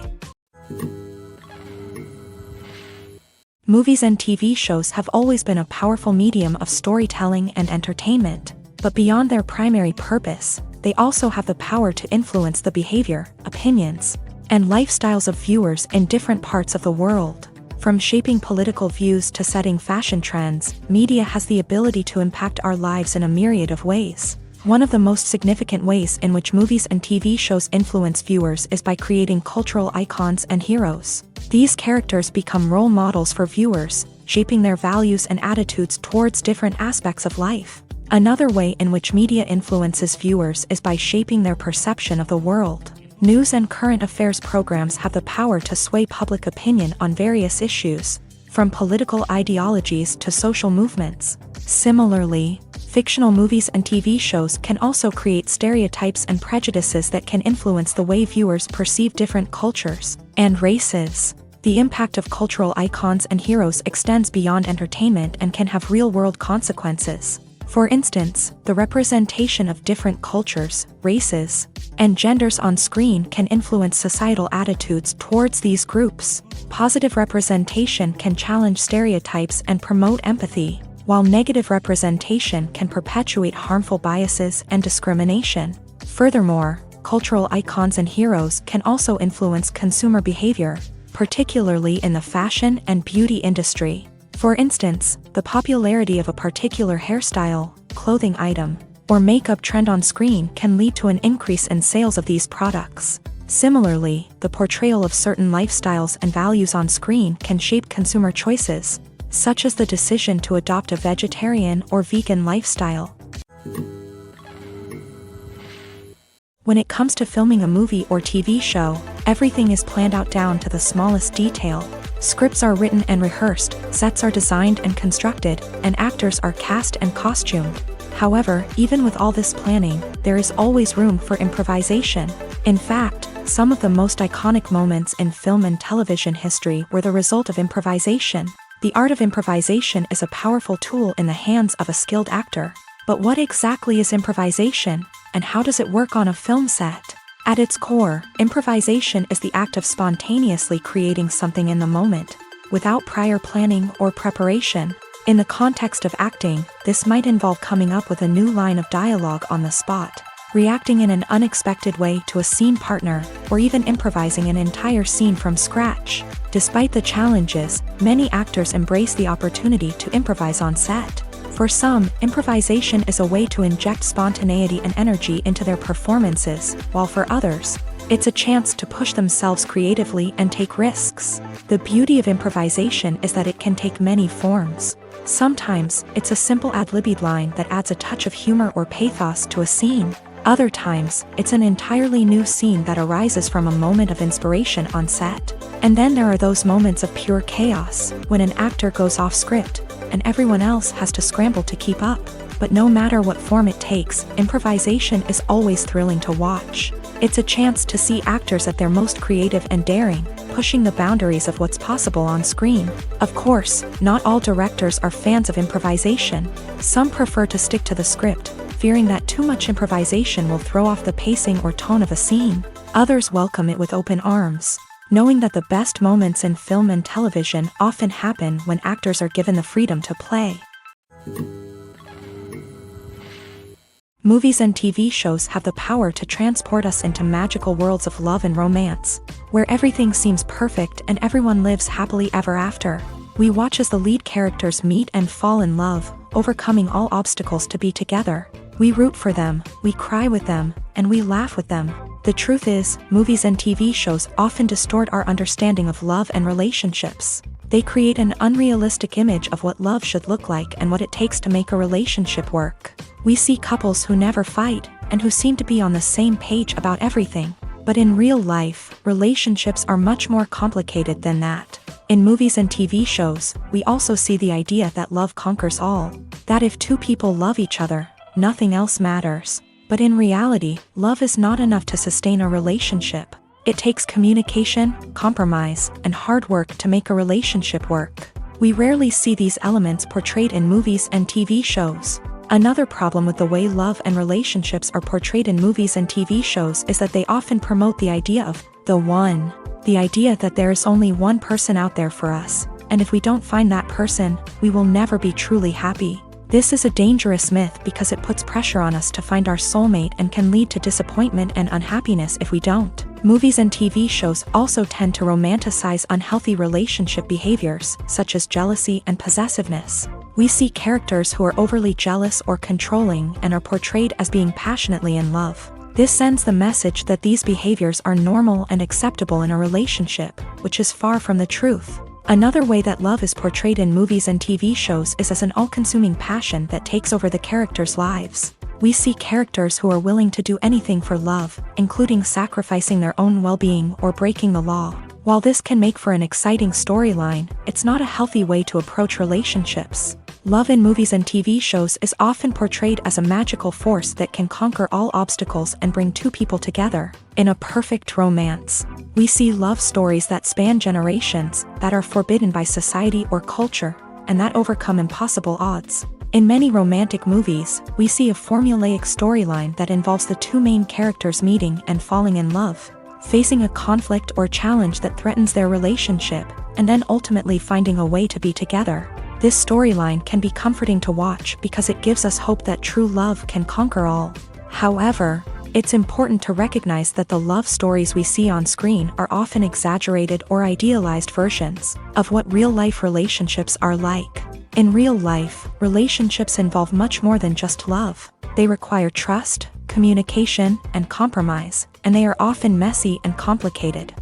Movies and TV shows have always been a powerful medium of storytelling and entertainment, but beyond their primary purpose, they also have the power to influence the behavior, opinions, and lifestyles of viewers in different parts of the world. From shaping political views to setting fashion trends, media has the ability to impact our lives in a myriad of ways. One of the most significant ways in which movies and TV shows influence viewers is by creating cultural icons and heroes. These characters become role models for viewers, shaping their values and attitudes towards different aspects of life. Another way in which media influences viewers is by shaping their perception of the world. News and current affairs programs have the power to sway public opinion on various issues, from political ideologies to social movements. Similarly, fictional movies and TV shows can also create stereotypes and prejudices that can influence the way viewers perceive different cultures and races. The impact of cultural icons and heroes extends beyond entertainment and can have real-world consequences. For instance, the representation of different cultures, races, and genders on screen can influence societal attitudes towards these groups. Positive representation can challenge stereotypes and promote empathy, while negative representation can perpetuate harmful biases and discrimination. Furthermore, cultural icons and heroes can also influence consumer behavior, particularly in the fashion and beauty industry. For instance, the popularity of a particular hairstyle, clothing item, or makeup trend on screen can lead to an increase in sales of these products. Similarly, the portrayal of certain lifestyles and values on screen can shape consumer choices, such as the decision to adopt a vegetarian or vegan lifestyle. When it comes to filming a movie or TV show, everything is planned out down to the smallest detail. Scripts are written and rehearsed, sets are designed and constructed, and actors are cast and costumed. However, even with all this planning, there is always room for improvisation. In fact, some of the most iconic moments in film and television history were the result of improvisation. The art of improvisation is a powerful tool in the hands of a skilled actor. But what exactly is improvisation, and how does it work on a film set? At its core, improvisation is the act of spontaneously creating something in the moment, without prior planning or preparation. In the context of acting, this might involve coming up with a new line of dialogue on the spot, reacting in an unexpected way to a scene partner, or even improvising an entire scene from scratch. Despite the challenges, many actors embrace the opportunity to improvise on set. For some, improvisation is a way to inject spontaneity and energy into their performances, while for others, it's a chance to push themselves creatively and take risks. The beauty of improvisation is that it can take many forms. Sometimes, it's a simple ad-libbed line that adds a touch of humor or pathos to a scene. Other times, it's an entirely new scene that arises from a moment of inspiration on set. And then there are those moments of pure chaos, when an actor goes off script, and everyone else has to scramble to keep up. But no matter what form it takes, improvisation is always thrilling to watch. It's a chance to see actors at their most creative and daring, pushing the boundaries of what's possible on screen. Of course, not all directors are fans of improvisation. Some prefer to stick to the script, fearing that too much improvisation will throw off the pacing or tone of a scene. Others welcome it with open arms, knowing that the best moments in film and television often happen when actors are given the freedom to play. Movies and TV shows have the power to transport us into magical worlds of love and romance, where everything seems perfect and everyone lives happily ever after. We watch as the lead characters meet and fall in love, overcoming all obstacles to be together. We root for them, we cry with them, and we laugh with them. The truth is, movies and TV shows often distort our understanding of love and relationships. They create an unrealistic image of what love should look like and what it takes to make a relationship work. We see couples who never fight, and who seem to be on the same page about everything. But in real life, relationships are much more complicated than that. In movies and TV shows, we also see the idea that love conquers all. That if two people love each other, nothing else matters. But in reality, love is not enough to sustain a relationship. It takes communication, compromise, and hard work to make a relationship work. We rarely see these elements portrayed in movies and TV shows. Another problem with the way love and relationships are portrayed in movies and TV shows is that they often promote the idea of the one. The idea that there is only one person out there for us, and if we don't find that person, we will never be truly happy. This is a dangerous myth because it puts pressure on us to find our soulmate and can lead to disappointment and unhappiness if we don't. Movies and TV shows also tend to romanticize unhealthy relationship behaviors, such as jealousy and possessiveness. We see characters who are overly jealous or controlling and are portrayed as being passionately in love. This sends the message that these behaviors are normal and acceptable in a relationship, which is far from the truth. Another way that love is portrayed in movies and TV shows is as an all-consuming passion that takes over the characters' lives. We see characters who are willing to do anything for love, including sacrificing their own well-being or breaking the law. While this can make for an exciting storyline, it's not a healthy way to approach relationships. Love in movies and TV shows is often portrayed as a magical force that can conquer all obstacles and bring two people together. In a perfect romance, we see love stories that span generations, that are forbidden by society or culture, and that overcome impossible odds. In many romantic movies, we see a formulaic storyline that involves the two main characters meeting and falling in love, facing a conflict or challenge that threatens their relationship, and then ultimately finding a way to be together. This storyline can be comforting to watch because it gives us hope that true love can conquer all. However, it's important to recognize that the love stories we see on screen are often exaggerated or idealized versions of what real-life relationships are like. In real life, relationships involve much more than just love. They require trust, communication, and compromise, and they are often messy and complicated.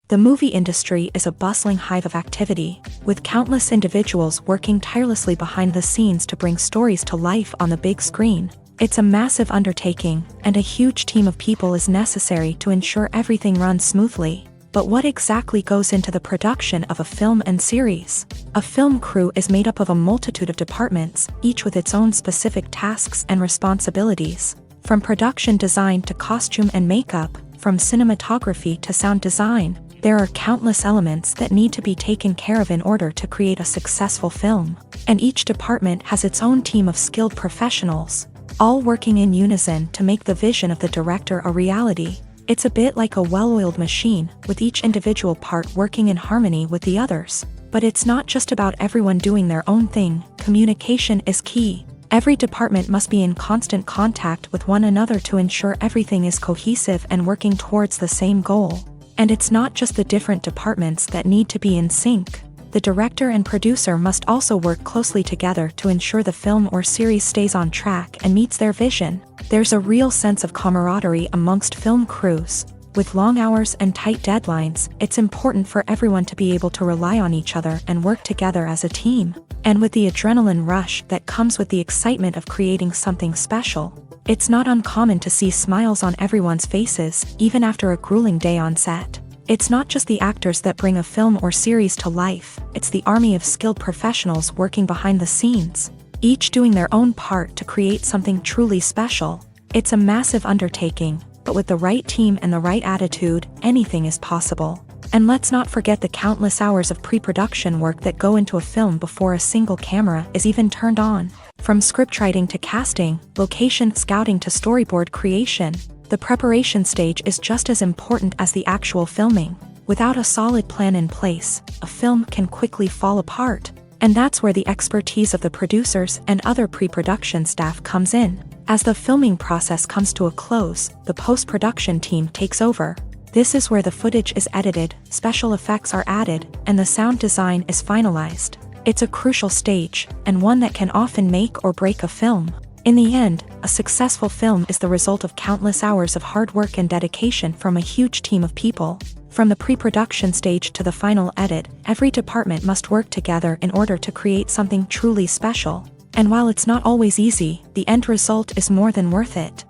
The movie industry is a bustling hive of activity, with countless individuals working tirelessly behind the scenes to bring stories to life on the big screen. It's a massive undertaking, and a huge team of people is necessary to ensure everything runs smoothly. But what exactly goes into the production of a film and series? A film crew is made up of a multitude of departments, each with its own specific tasks and responsibilities. From production design to costume and makeup, from cinematography to sound design, there are countless elements that need to be taken care of in order to create a successful film. And each department has its own team of skilled professionals, all working in unison to make the vision of the director a reality. It's a bit like a well-oiled machine, with each individual part working in harmony with the others. But it's not just about everyone doing their own thing. Communication is key. Every department must be in constant contact with one another to ensure everything is cohesive and working towards the same goal. And it's not just the different departments that need to be in sync. The director and producer must also work closely together to ensure the film or series stays on track and meets their vision. There's a real sense of camaraderie amongst film crews. With long hours and tight deadlines, it's important for everyone to be able to rely on each other and work together as a team. And with the adrenaline rush that comes with the excitement of creating something special, it's not uncommon to see smiles on everyone's faces, even after a grueling day on set. It's not just the actors that bring a film or series to life, it's the army of skilled professionals working behind the scenes, each doing their own part to create something truly special. It's a massive undertaking, but with the right team and the right attitude, anything is possible. And let's not forget the countless hours of pre-production work that go into a film before a single camera is even turned on. From scriptwriting to casting, location scouting to storyboard creation, the preparation stage is just as important as the actual filming. Without a solid plan in place, a film can quickly fall apart. And that's where the expertise of the producers and other pre-production staff comes in. As the filming process comes to a close, the post-production team takes over. This is where the footage is edited, special effects are added, and the sound design is finalized. It's a crucial stage, and one that can often make or break a film. In the end, a successful film is the result of countless hours of hard work and dedication from a huge team of people. From the pre-production stage to the final edit, every department must work together in order to create something truly special. And while it's not always easy, the end result is more than worth it.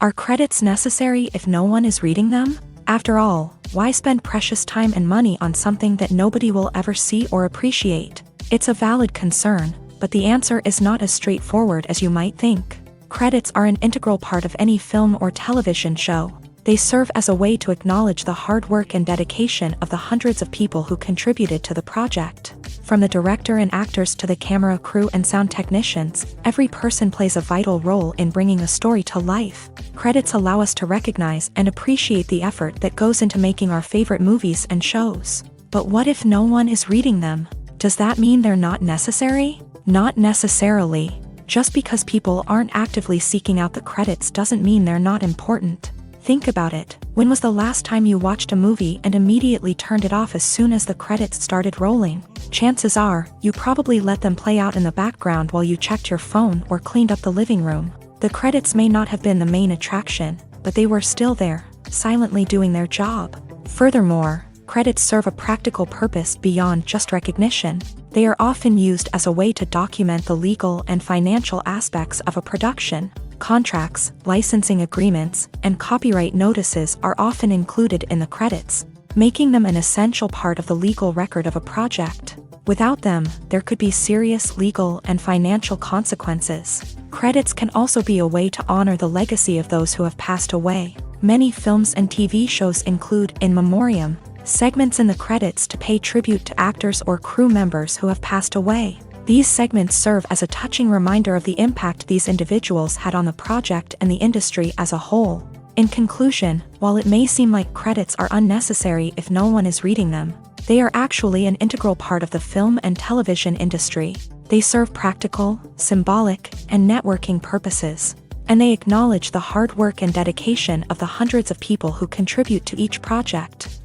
Are credits necessary if no one is reading them? After all, why spend precious time and money on something that nobody will ever see or appreciate? It's a valid concern, but the answer is not as straightforward as you might think. Credits are an integral part of any film or television show. They serve as a way to acknowledge the hard work and dedication of the hundreds of people who contributed to the project. From the director and actors to the camera crew and sound technicians, every person plays a vital role in bringing a story to life. Credits allow us to recognize and appreciate the effort that goes into making our favorite movies and shows. But what if no one is reading them? Does that mean they're not necessary? Not necessarily. Just because people aren't actively seeking out the credits doesn't mean they're not important. Think about it. When was the last time you watched a movie and immediately turned it off as soon as the credits started rolling? Chances are, you probably let them play out in the background while you checked your phone or cleaned up the living room. The credits may not have been the main attraction, but they were still there, silently doing their job. Furthermore, credits serve a practical purpose beyond just recognition. They are often used as a way to document the legal and financial aspects of a production. Contracts, licensing agreements, and copyright notices are often included in the credits, making them an essential part of the legal record of a project. Without them, there could be serious legal and financial consequences. Credits can also be a way to honor the legacy of those who have passed away. Many films and TV shows include in memoriam segments in the credits to pay tribute to actors or crew members who have passed away. These segments serve as a touching reminder of the impact these individuals had on the project and the industry as a whole. In conclusion, while it may seem like credits are unnecessary if no one is reading them, they are actually an integral part of the film and television industry. They serve practical, symbolic, and networking purposes, and they acknowledge the hard work and dedication of the hundreds of people who contribute to each project.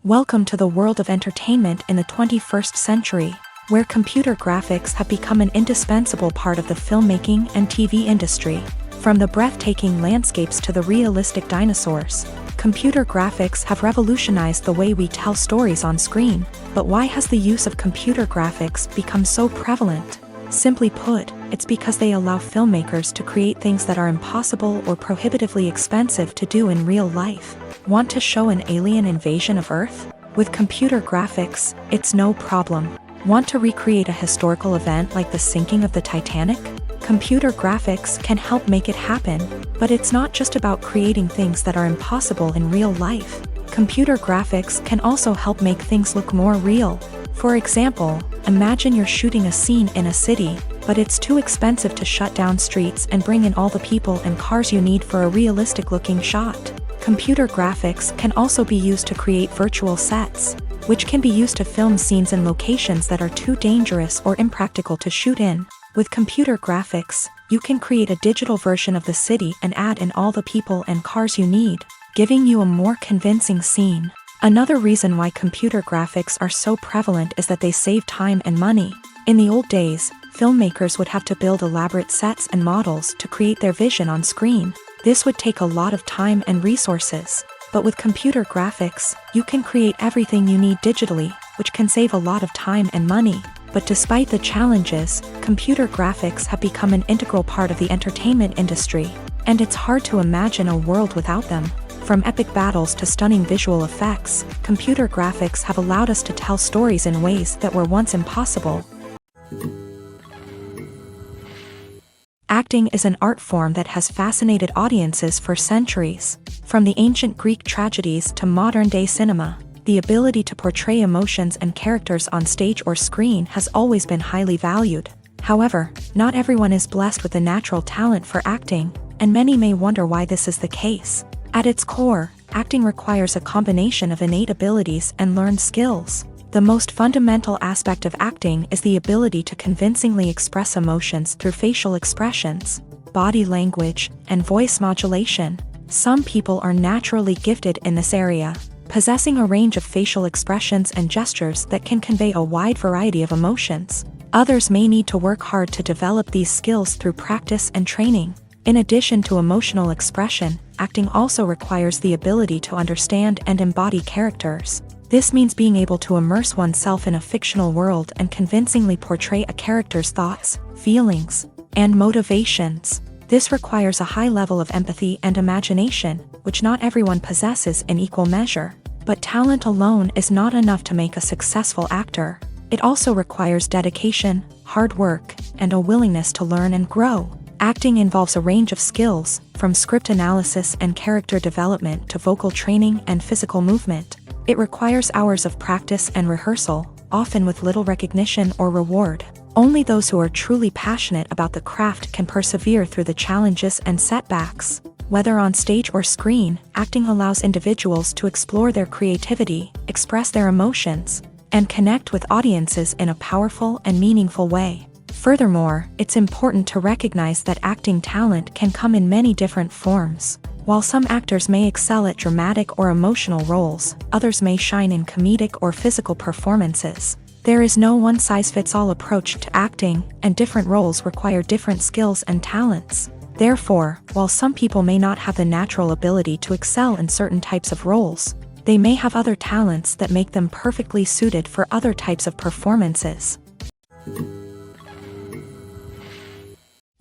Welcome to the world of entertainment in the 21st century, where computer graphics have become an indispensable part of the filmmaking and TV industry. From the breathtaking landscapes to the realistic dinosaurs, computer graphics have revolutionized the way we tell stories on screen. But why has the use of computer graphics become so prevalent? Simply put, it's because they allow filmmakers to create things that are impossible or prohibitively expensive to do in real life. Want to show an alien invasion of Earth? With computer graphics, it's no problem. Want to recreate a historical event like the sinking of the Titanic? Computer graphics can help make it happen, but it's not just about creating things that are impossible in real life. Computer graphics can also help make things look more real. For example, imagine you're shooting a scene in a city, but it's too expensive to shut down streets and bring in all the people and cars you need for a realistic-looking shot. Computer graphics can also be used to create virtual sets, which can be used to film scenes in locations that are too dangerous or impractical to shoot in. With computer graphics, you can create a digital version of the city and add in all the people and cars you need, giving you a more convincing scene. Another reason why computer graphics are so prevalent is that they save time and money. In the old days, filmmakers would have to build elaborate sets and models to create their vision on screen. This would take a lot of time and resources. But with computer graphics, you can create everything you need digitally, which can save a lot of time and money. But despite the challenges, computer graphics have become an integral part of the entertainment industry, and it's hard to imagine a world without them. From epic battles to stunning visual effects, computer graphics have allowed us to tell stories in ways that were once impossible. Acting is an art form that has fascinated audiences for centuries. From the ancient Greek tragedies to modern-day cinema, the ability to portray emotions and characters on stage or screen has always been highly valued. However, not everyone is blessed with a natural talent for acting, and many may wonder why this is the case. At its core, acting requires a combination of innate abilities and learned skills. The most fundamental aspect of acting is the ability to convincingly express emotions through facial expressions, body language, and voice modulation. Some people are naturally gifted in this area, possessing a range of facial expressions and gestures that can convey a wide variety of emotions. Others may need to work hard to develop these skills through practice and training. In addition to emotional expression, acting also requires the ability to understand and embody characters. This means being able to immerse oneself in a fictional world and convincingly portray a character's thoughts, feelings, and motivations. This requires a high level of empathy and imagination, which not everyone possesses in equal measure. But talent alone is not enough to make a successful actor. It also requires dedication, hard work, and a willingness to learn and grow. Acting involves a range of skills, from script analysis and character development to vocal training and physical movement. It requires hours of practice and rehearsal, often with little recognition or reward. Only those who are truly passionate about the craft can persevere through the challenges and setbacks. Whether on stage or screen, acting allows individuals to explore their creativity, express their emotions, and connect with audiences in a powerful and meaningful way. Furthermore, it's important to recognize that acting talent can come in many different forms. While some actors may excel at dramatic or emotional roles, others may shine in comedic or physical performances. There is no one-size-fits-all approach to acting, and different roles require different skills and talents. Therefore, while some people may not have the natural ability to excel in certain types of roles, they may have other talents that make them perfectly suited for other types of performances.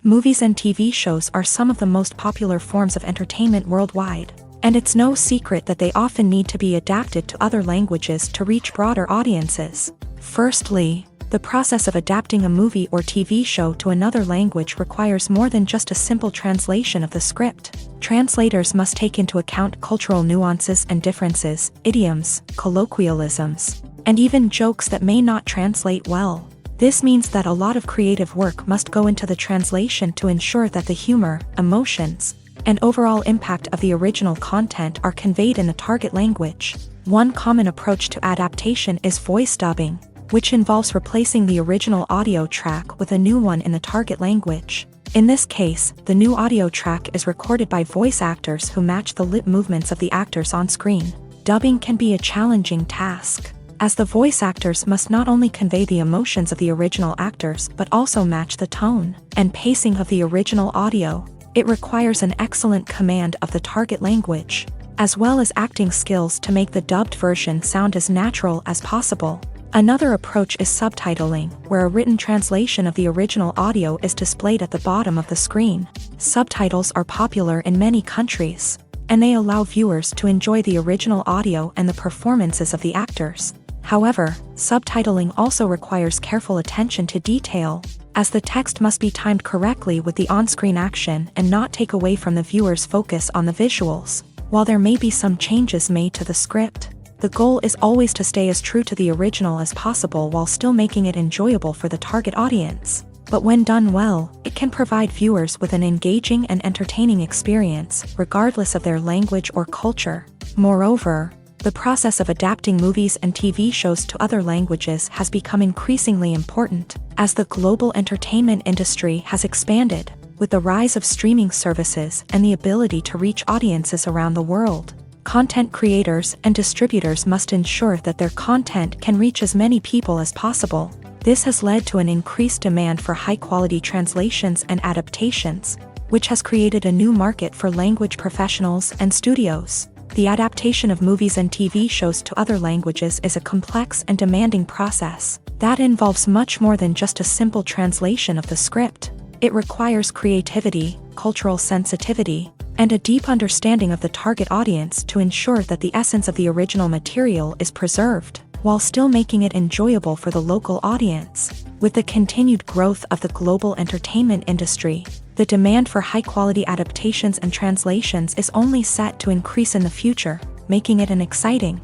Movies and TV shows are some of the most popular forms of entertainment worldwide, and it's no secret that they often need to be adapted to other languages to reach broader audiences. Firstly, The process of adapting a movie or TV show to another language requires more than just a simple translation of the script. Translators must take into account cultural nuances and differences, idioms, colloquialisms, and even jokes that may not translate well. This means that a lot of creative work must go into the translation to ensure that the humor, emotions, and overall impact of the original content are conveyed in the target language. One common approach to adaptation is voice dubbing, which involves replacing the original audio track with a new one in the target language. In this case, the new audio track is recorded by voice actors who match the lip movements of the actors on screen. Dubbing can be a challenging task, as the voice actors must not only convey the emotions of the original actors but also match the tone and pacing of the original audio. It requires an excellent command of the target language, as well as acting skills to make the dubbed version sound as natural as possible. Another approach is subtitling, where a written translation of the original audio is displayed at the bottom of the screen. Subtitles are popular in many countries, and they allow viewers to enjoy the original audio and the performances of the actors. However, subtitling also requires careful attention to detail, as the text must be timed correctly with the on-screen action and not take away from the viewer's focus on the visuals. While there may be some changes made to the script, the goal is always to stay as true to the original as possible while still making it enjoyable for the target audience. But when done well, it can provide viewers with an engaging and entertaining experience, regardless of their language or culture. Moreover, the process of adapting movies and TV shows to other languages has become increasingly important, as the global entertainment industry has expanded, with the rise of streaming services and the ability to reach audiences around the world. Content creators and distributors must ensure that their content can reach as many people as possible. This has led to an increased demand for high-quality translations and adaptations, which has created a new market for language professionals and studios. The adaptation of movies and TV shows to other languages is a complex and demanding process that involves much more than just a simple translation of the script. It requires creativity, cultural sensitivity, and a deep understanding of the target audience to ensure that the essence of the original material is preserved, while still making it enjoyable for the local audience. With the continued growth of the global entertainment industry, the demand for high-quality adaptations and translations is only set to increase in the future, making it an exciting.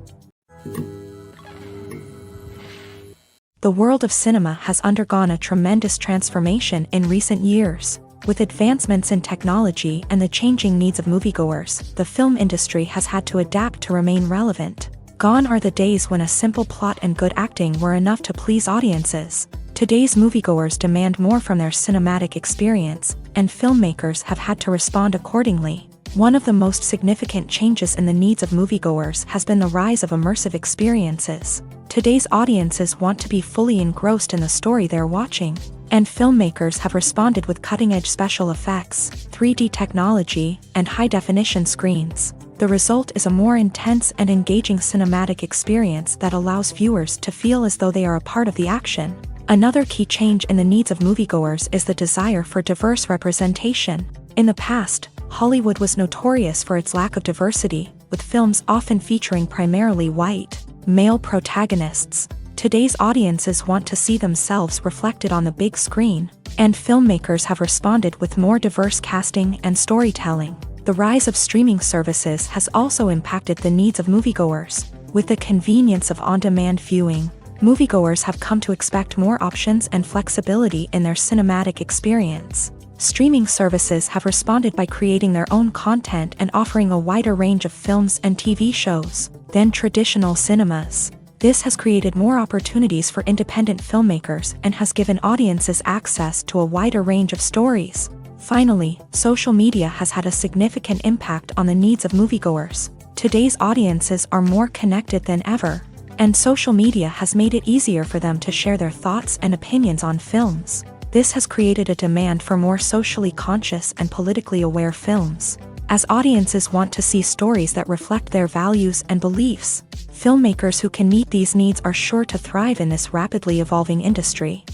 The world of cinema has undergone a tremendous transformation in recent years. With advancements in technology and the changing needs of moviegoers, the film industry has had to adapt to remain relevant. Gone are the days when a simple plot and good acting were enough to please audiences. Today's moviegoers demand more from their cinematic experience, and filmmakers have had to respond accordingly. One of the most significant changes in the needs of moviegoers has been the rise of immersive experiences. Today's audiences want to be fully engrossed in the story they're watching, and filmmakers have responded with cutting-edge special effects, 3D technology, and high-definition screens. The result is a more intense and engaging cinematic experience that allows viewers to feel as though they are a part of the action. Another key change in the needs of moviegoers is the desire for diverse representation. In the past, Hollywood was notorious for its lack of diversity, with films often featuring primarily white, male protagonists. Today's audiences want to see themselves reflected on the big screen, and filmmakers have responded with more diverse casting and storytelling. The rise of streaming services has also impacted the needs of moviegoers. With the convenience of on-demand viewing, moviegoers have come to expect more options and flexibility in their cinematic experience. Streaming services have responded by creating their own content and offering a wider range of films and TV shows than traditional cinemas. This has created more opportunities for independent filmmakers and has given audiences access to a wider range of stories. Finally, social media has had a significant impact on the needs of moviegoers. Today's audiences are more connected than ever, and social media has made it easier for them to share their thoughts and opinions on films. This has created a demand for more socially conscious and politically aware films. As audiences want to see stories that reflect their values and beliefs, filmmakers who can meet these needs are sure to thrive in this rapidly evolving industry.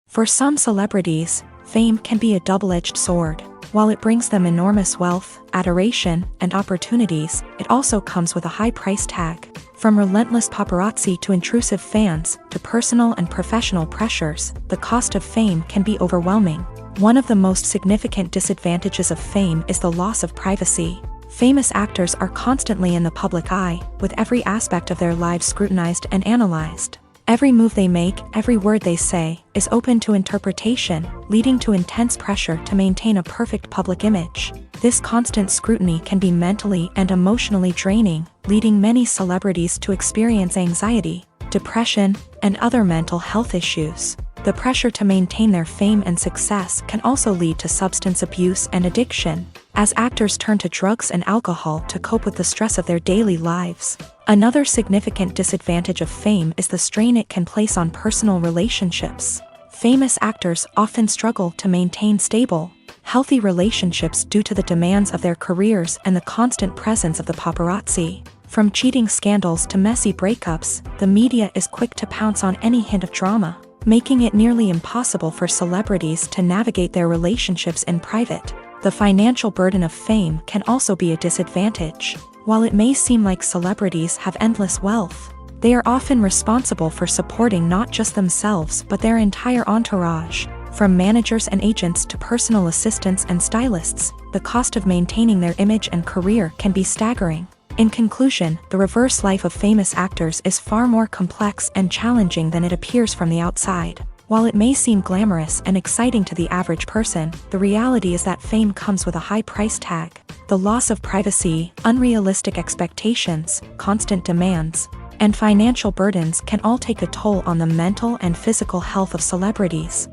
For some celebrities, fame can be a double-edged sword. While it brings them enormous wealth, adoration, and opportunities, it also comes with a high price tag. From relentless paparazzi to intrusive fans, to personal and professional pressures, the cost of fame can be overwhelming. One of the most significant disadvantages of fame is the loss of privacy. Famous actors are constantly in the public eye, with every aspect of their lives scrutinized and analyzed. Every move they make, every word they say, is open to interpretation, leading to intense pressure to maintain a perfect public image. This constant scrutiny can be mentally and emotionally draining, leading many celebrities to experience anxiety, depression, and other mental health issues. The pressure to maintain their fame and success can also lead to substance abuse and addiction, as actors turn to drugs and alcohol to cope with the stress of their daily lives. Another significant disadvantage of fame is the strain it can place on personal relationships. Famous actors often struggle to maintain stable, healthy relationships due to the demands of their careers and the constant presence of the paparazzi. From cheating scandals to messy breakups, the media is quick to pounce on any hint of drama, making it nearly impossible for celebrities to navigate their relationships in private. The financial burden of fame can also be a disadvantage. While it may seem like celebrities have endless wealth, they are often responsible for supporting not just themselves but their entire entourage. From managers and agents to personal assistants and stylists, the cost of maintaining their image and career can be staggering. In conclusion, the reverse life of famous actors is far more complex and challenging than it appears from the outside. While it may seem glamorous and exciting to the average person, the reality is that fame comes with a high price tag. The loss of privacy, unrealistic expectations, constant demands, and financial burdens can all take a toll on the mental and physical health of celebrities.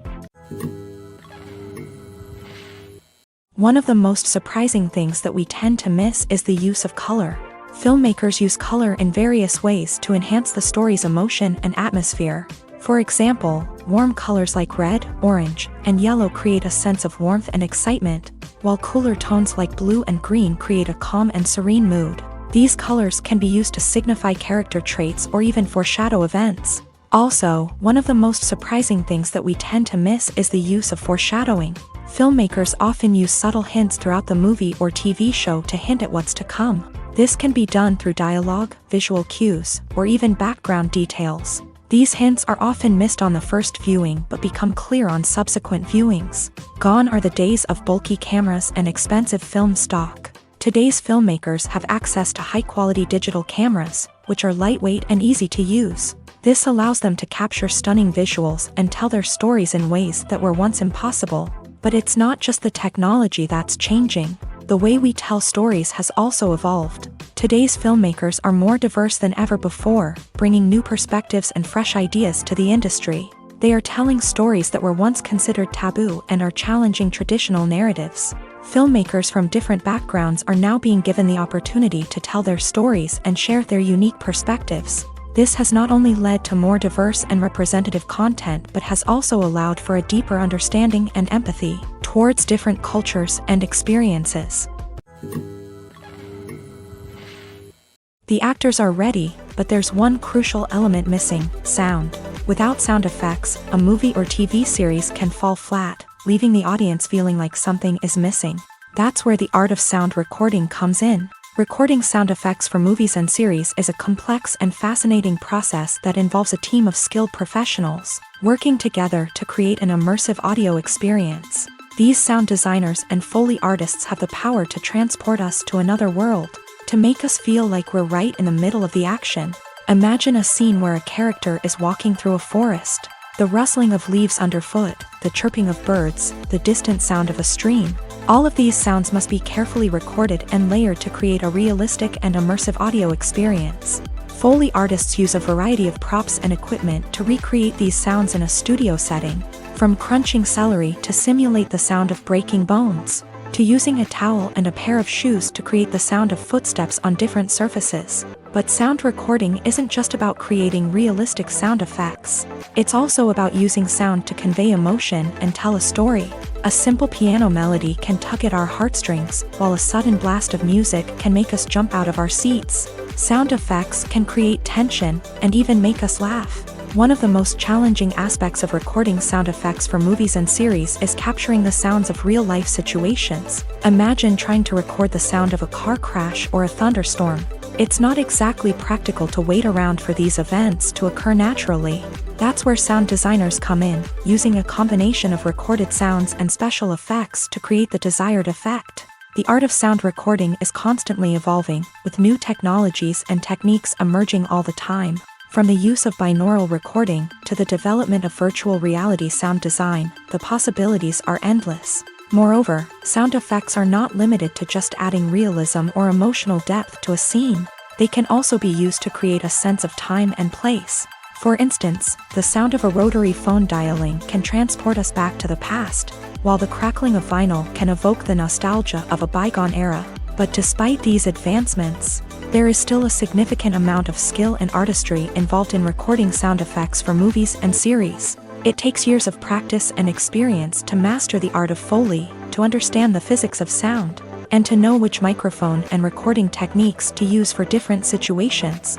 One of the most surprising things that we tend to miss is the use of color. Filmmakers use color in various ways to enhance the story's emotion and atmosphere. For example, warm colors like red, orange, and yellow create a sense of warmth and excitement, while cooler tones like blue and green create a calm and serene mood. These colors can be used to signify character traits or even foreshadow events. Also, one of the most surprising things that we tend to miss is the use of foreshadowing. Filmmakers often use subtle hints throughout the movie or TV show to hint at what's to come. This can be done through dialogue, visual cues, or even background details. These hints are often missed on the first viewing but become clear on subsequent viewings. Gone are the days of bulky cameras and expensive film stock. Today's filmmakers have access to high-quality digital cameras, which are lightweight and easy to use. This allows them to capture stunning visuals and tell their stories in ways that were once impossible. But it's not just the technology that's changing. The way we tell stories has also evolved. Today's filmmakers are more diverse than ever before, bringing new perspectives and fresh ideas to the industry. They are telling stories that were once considered taboo and are challenging traditional narratives. Filmmakers from different backgrounds are now being given the opportunity to tell their stories and share their unique perspectives. This has not only led to more diverse and representative content but has also allowed for a deeper understanding and empathy towards different cultures and experiences. The actors are ready, but there's one crucial element missing: sound. Without sound effects, a movie or TV series can fall flat, leaving the audience feeling like something is missing. That's where the art of sound recording comes in. Recording sound effects for movies and series is a complex and fascinating process that involves a team of skilled professionals working together to create an immersive audio experience. These sound designers and Foley artists have the power to transport us to another world, to make us feel like we're right in the middle of the action. Imagine a scene where a character is walking through a forest. The rustling of leaves underfoot, the chirping of birds, the distant sound of a stream. All of these sounds must be carefully recorded and layered to create a realistic and immersive audio experience. Foley artists use a variety of props and equipment to recreate these sounds in a studio setting, from crunching celery to simulate the sound of breaking bones, to using a towel and a pair of shoes to create the sound of footsteps on different surfaces. But sound recording isn't just about creating realistic sound effects. It's also about using sound to convey emotion and tell a story. A simple piano melody can tug at our heartstrings, while a sudden blast of music can make us jump out of our seats. Sound effects can create tension and even make us laugh. One of the most challenging aspects of recording sound effects for movies and series is capturing the sounds of real-life situations. Imagine trying to record the sound of a car crash or a thunderstorm. It's not exactly practical to wait around for these events to occur naturally. That's where sound designers come in, using a combination of recorded sounds and special effects to create the desired effect. The art of sound recording is constantly evolving, with new technologies and techniques emerging all the time. From the use of binaural recording to the development of virtual reality sound design, the possibilities are endless. Moreover, sound effects are not limited to just adding realism or emotional depth to a scene. They can also be used to create a sense of time and place. For instance, the sound of a rotary phone dialing can transport us back to the past, while the crackling of vinyl can evoke the nostalgia of a bygone era. But despite these advancements, there is still a significant amount of skill and artistry involved in recording sound effects for movies and series. It takes years of practice and experience to master the art of Foley, to understand the physics of sound, and to know which microphone and recording techniques to use for different situations.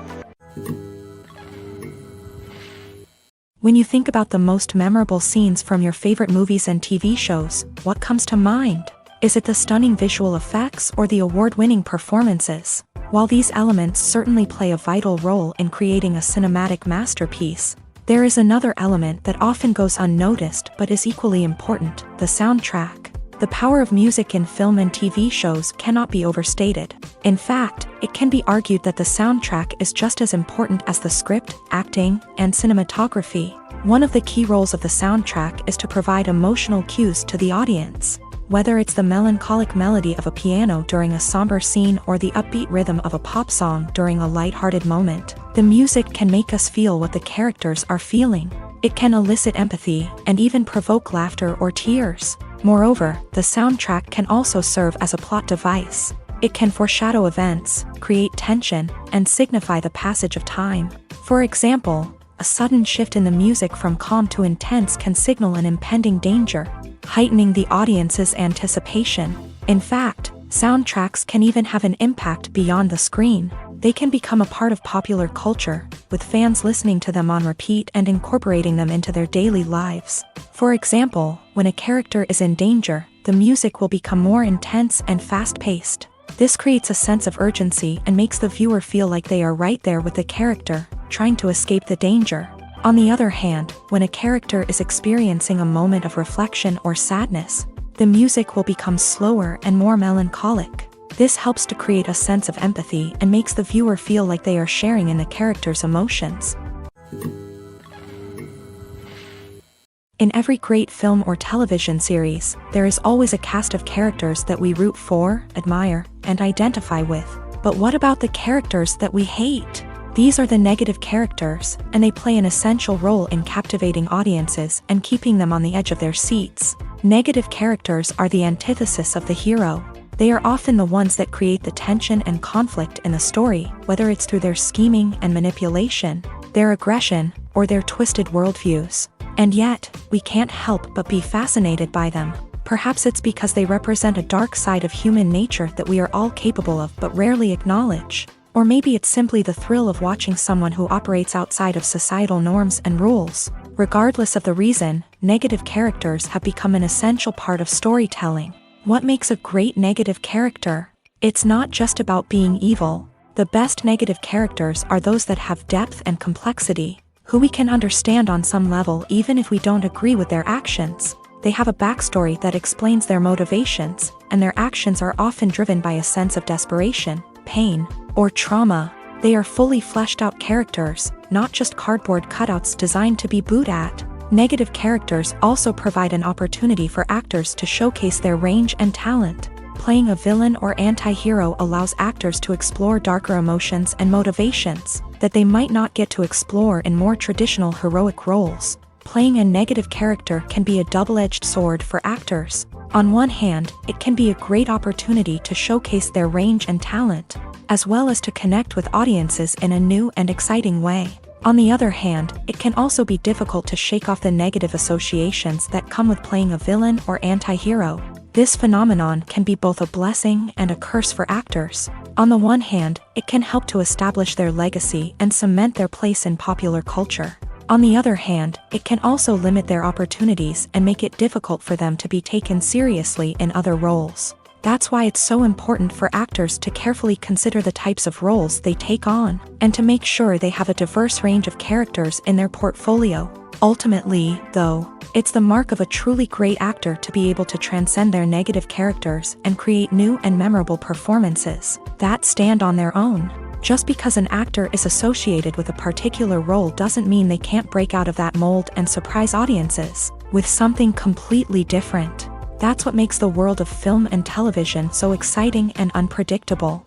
When you think about the most memorable scenes from your favorite movies and TV shows, what comes to mind? Is it the stunning visual effects or the award-winning performances? While these elements certainly play a vital role in creating a cinematic masterpiece, there is another element that often goes unnoticed but is equally important: the soundtrack. The power of music in film and TV shows cannot be overstated. In fact, it can be argued that the soundtrack is just as important as the script, acting, and cinematography. One of the key roles of the soundtrack is to provide emotional cues to the audience. Whether it's the melancholic melody of a piano during a somber scene or the upbeat rhythm of a pop song during a lighthearted moment, the music can make us feel what the characters are feeling. It can elicit empathy and even provoke laughter or tears. Moreover, the soundtrack can also serve as a plot device. It can foreshadow events, create tension, and signify the passage of time. For example, a sudden shift in the music from calm to intense can signal an impending danger, heightening the audience's anticipation. In fact, soundtracks can even have an impact beyond the screen. They can become a part of popular culture, with fans listening to them on repeat and incorporating them into their daily lives. For example, when a character is in danger, the music will become more intense and fast-paced. This creates a sense of urgency and makes the viewer feel like they are right there with the character, trying to escape the danger. On the other hand, when a character is experiencing a moment of reflection or sadness, the music will become slower and more melancholic. This helps to create a sense of empathy and makes the viewer feel like they are sharing in the character's emotions. In every great film or television series, there is always a cast of characters that we root for, admire, and identify with. But what about the characters that we hate? These are the negative characters, and they play an essential role in captivating audiences and keeping them on the edge of their seats. Negative characters are the antithesis of the hero. They are often the ones that create the tension and conflict in the story, whether it's through their scheming and manipulation, their aggression, or their twisted worldviews. And yet, we can't help but be fascinated by them. Perhaps it's because they represent a dark side of human nature that we are all capable of but rarely acknowledge. Or maybe it's simply the thrill of watching someone who operates outside of societal norms and rules. Regardless of the reason, negative characters have become an essential part of storytelling. What makes a great negative character? It's not just about being evil. The best negative characters are those that have depth and complexity, who we can understand on some level even if we don't agree with their actions. They have a backstory that explains their motivations, and their actions are often driven by a sense of desperation, pain, or trauma. They are fully fleshed out characters, not just cardboard cutouts designed to be booed at. Negative characters also provide an opportunity for actors to showcase their range and talent. Playing a villain or anti-hero allows actors to explore darker emotions and motivations that they might not get to explore in more traditional heroic roles. Playing a negative character can be a double-edged sword for actors. On one hand, it can be a great opportunity to showcase their range and talent, as well as to connect with audiences in a new and exciting way. On the other hand, it can also be difficult to shake off the negative associations that come with playing a villain or anti-hero. This phenomenon can be both a blessing and a curse for actors. On the one hand, it can help to establish their legacy and cement their place in popular culture. On the other hand, it can also limit their opportunities and make it difficult for them to be taken seriously in other roles. That's why it's so important for actors to carefully consider the types of roles they take on, and to make sure they have a diverse range of characters in their portfolio. Ultimately, though, it's the mark of a truly great actor to be able to transcend their negative characters and create new and memorable performances that stand on their own. Just because an actor is associated with a particular role doesn't mean they can't break out of that mold and surprise audiences with something completely different. That's what makes the world of film and television so exciting and unpredictable.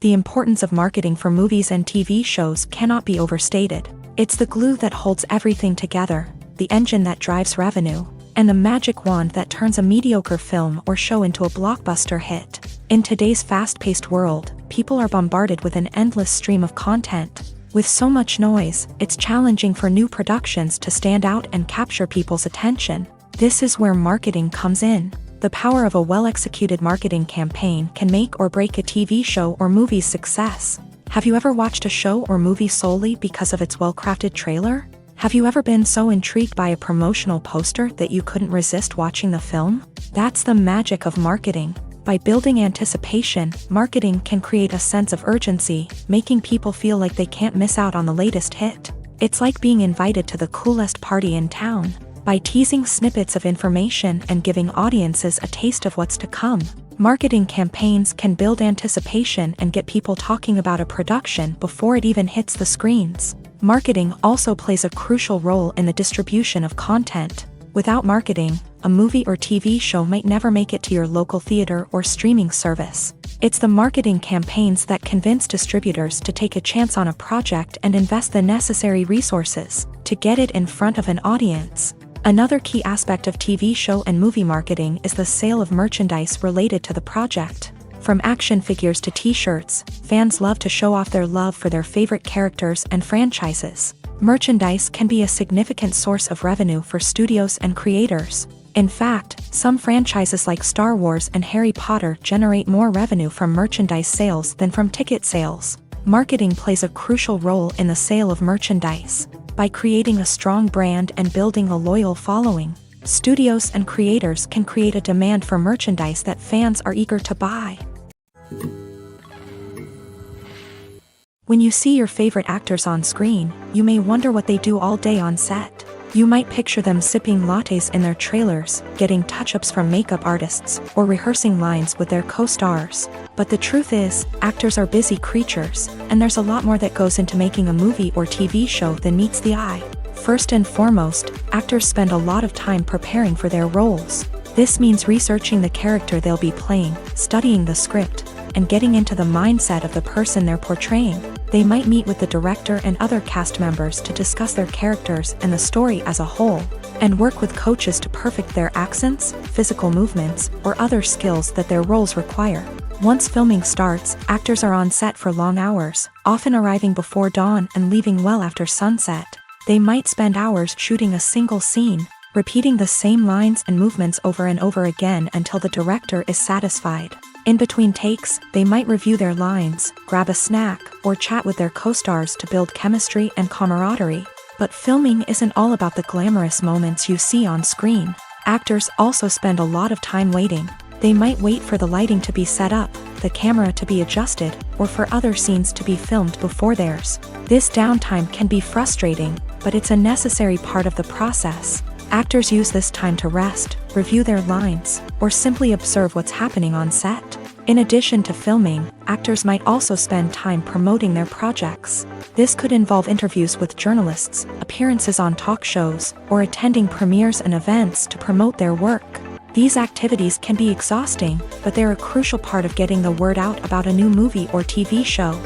The importance of marketing for movies and TV shows cannot be overstated. It's the glue that holds everything together, the engine that drives revenue, and the magic wand that turns a mediocre film or show into a blockbuster hit. In today's fast-paced world, people are bombarded with an endless stream of content. With so much noise, it's challenging for new productions to stand out and capture people's attention. This is where marketing comes in. The power of a well-executed marketing campaign can make or break a TV show or movie's success. Have you ever watched a show or movie solely because of its well-crafted trailer? Have you ever been so intrigued by a promotional poster that you couldn't resist watching the film? That's the magic of marketing. By building anticipation, marketing can create a sense of urgency, making people feel like they can't miss out on the latest hit. It's like being invited to the coolest party in town. By teasing snippets of information and giving audiences a taste of what's to come, marketing campaigns can build anticipation and get people talking about a production before it even hits the screens. Marketing also plays a crucial role in the distribution of content. Without marketing, a movie or TV show might never make it to your local theater or streaming service. It's the marketing campaigns that convince distributors to take a chance on a project and invest the necessary resources to get it in front of an audience. Another key aspect of TV show and movie marketing is the sale of merchandise related to the project. From action figures to t-shirts, fans love to show off their love for their favorite characters and franchises. Merchandise can be a significant source of revenue for studios and creators. In fact, some franchises like Star Wars and Harry Potter generate more revenue from merchandise sales than from ticket sales. Marketing plays a crucial role in the sale of merchandise. By creating a strong brand and building a loyal following, studios and creators can create a demand for merchandise that fans are eager to buy. When you see your favorite actors on screen, you may wonder what they do all day on set. You might picture them sipping lattes in their trailers, getting touch-ups from makeup artists, or rehearsing lines with their co-stars. But the truth is, actors are busy creatures, and there's a lot more that goes into making a movie or TV show than meets the eye. First and foremost, actors spend a lot of time preparing for their roles. This means researching the character they'll be playing, studying the script, and getting into the mindset of the person they're portraying. They might meet with the director and other cast members to discuss their characters and the story as a whole, and work with coaches to perfect their accents, physical movements, or other skills that their roles require. Once filming starts, actors are on set for long hours, often arriving before dawn and leaving well after sunset. They might spend hours shooting a single scene, repeating the same lines and movements over and over again until the director is satisfied. In between takes, they might review their lines, grab a snack, or chat with their co-stars to build chemistry and camaraderie. But filming isn't all about the glamorous moments you see on screen. Actors also spend a lot of time waiting. They might wait for the lighting to be set up, the camera to be adjusted, or for other scenes to be filmed before theirs. This downtime can be frustrating, but it's a necessary part of the process. Actors use this time to rest, review their lines, or simply observe what's happening on set. In addition to filming, actors might also spend time promoting their projects. This could involve interviews with journalists, appearances on talk shows, or attending premieres and events to promote their work. These activities can be exhausting, but they're a crucial part of getting the word out about a new movie or TV show.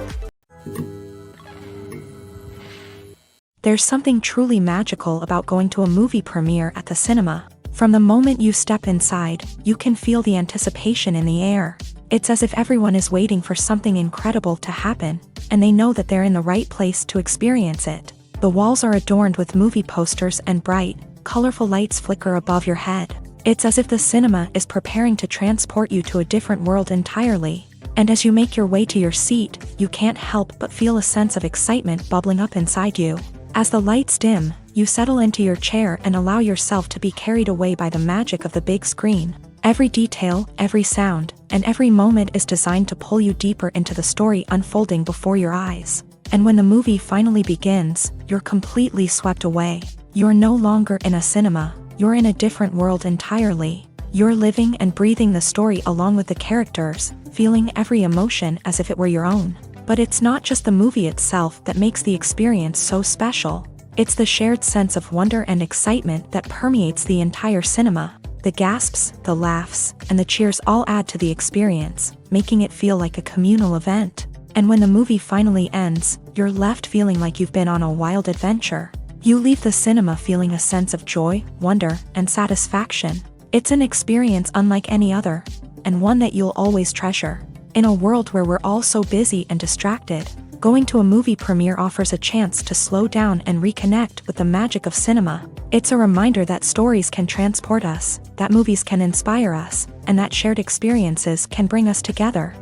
There's something truly magical about going to a movie premiere at the cinema. From the moment you step inside, you can feel the anticipation in the air. It's as if everyone is waiting for something incredible to happen, and they know that they're in the right place to experience it. The walls are adorned with movie posters and bright, colorful lights flicker above your head. It's as if the cinema is preparing to transport you to a different world entirely. And as you make your way to your seat, you can't help but feel a sense of excitement bubbling up inside you. As the lights dim, you settle into your chair and allow yourself to be carried away by the magic of the big screen. Every detail, every sound, and every moment is designed to pull you deeper into the story unfolding before your eyes. And when the movie finally begins, you're completely swept away. You're no longer in a cinema, you're in a different world entirely. You're living and breathing the story along with the characters, feeling every emotion as if it were your own. But it's not just the movie itself that makes the experience so special. It's the shared sense of wonder and excitement that permeates the entire cinema. The gasps, the laughs, and the cheers all add to the experience, making it feel like a communal event. And when the movie finally ends, you're left feeling like you've been on a wild adventure. You leave the cinema feeling a sense of joy, wonder, and satisfaction. It's an experience unlike any other, and one that you'll always treasure. In a world where we're all so busy and distracted, going to a movie premiere offers a chance to slow down and reconnect with the magic of cinema. It's a reminder that stories can transport us, that movies can inspire us, and that shared experiences can bring us together.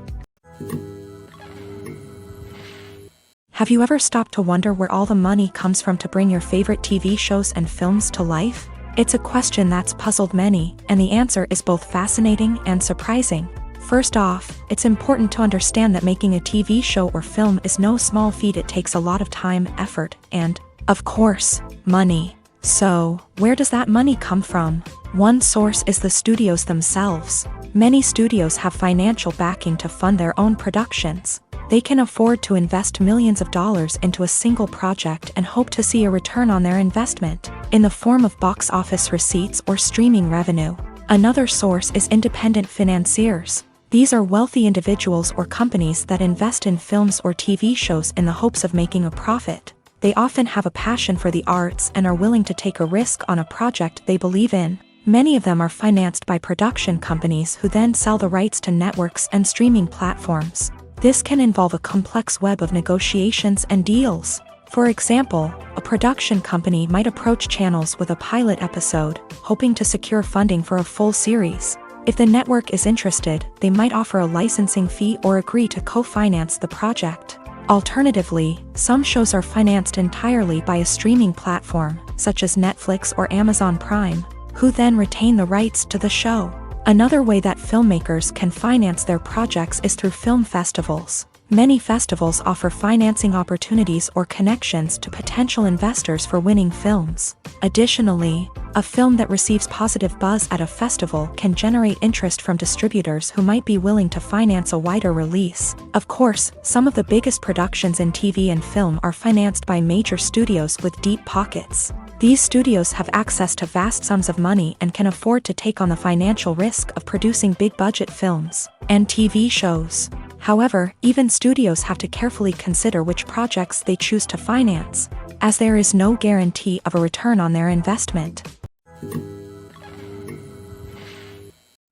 Have you ever stopped to wonder where all the money comes from to bring your favorite TV shows and films to life? It's a question that's puzzled many, and the answer is both fascinating and surprising. First off, it's important to understand that making a TV show or film is no small feat. It takes a lot of time, effort, and, of course, money. So, where does that money come from? One source is the studios themselves. Many studios have financial backing to fund their own productions. They can afford to invest millions of dollars into a single project and hope to see a return on their investment, in the form of box office receipts or streaming revenue. Another source is independent financiers. These are wealthy individuals or companies that invest in films or TV shows in the hopes of making a profit. They often have a passion for the arts and are willing to take a risk on a project they believe in. Many of them are financed by production companies who then sell the rights to networks and streaming platforms. This can involve a complex web of negotiations and deals. For example, a production company might approach channels with a pilot episode, hoping to secure funding for a full series. If the network is interested, they might offer a licensing fee or agree to co-finance the project. Alternatively, some shows are financed entirely by a streaming platform, such as Netflix or Amazon Prime, who then retain the rights to the show. Another way that filmmakers can finance their projects is through film festivals. Many festivals offer financing opportunities or connections to potential investors for winning films. Additionally, a film that receives positive buzz at a festival can generate interest from distributors who might be willing to finance a wider release. Of course, some of the biggest productions in TV and film are financed by major studios with deep pockets. These studios have access to vast sums of money and can afford to take on the financial risk of producing big-budget films and TV shows. However, even studios have to carefully consider which projects they choose to finance, as there is no guarantee of a return on their investment.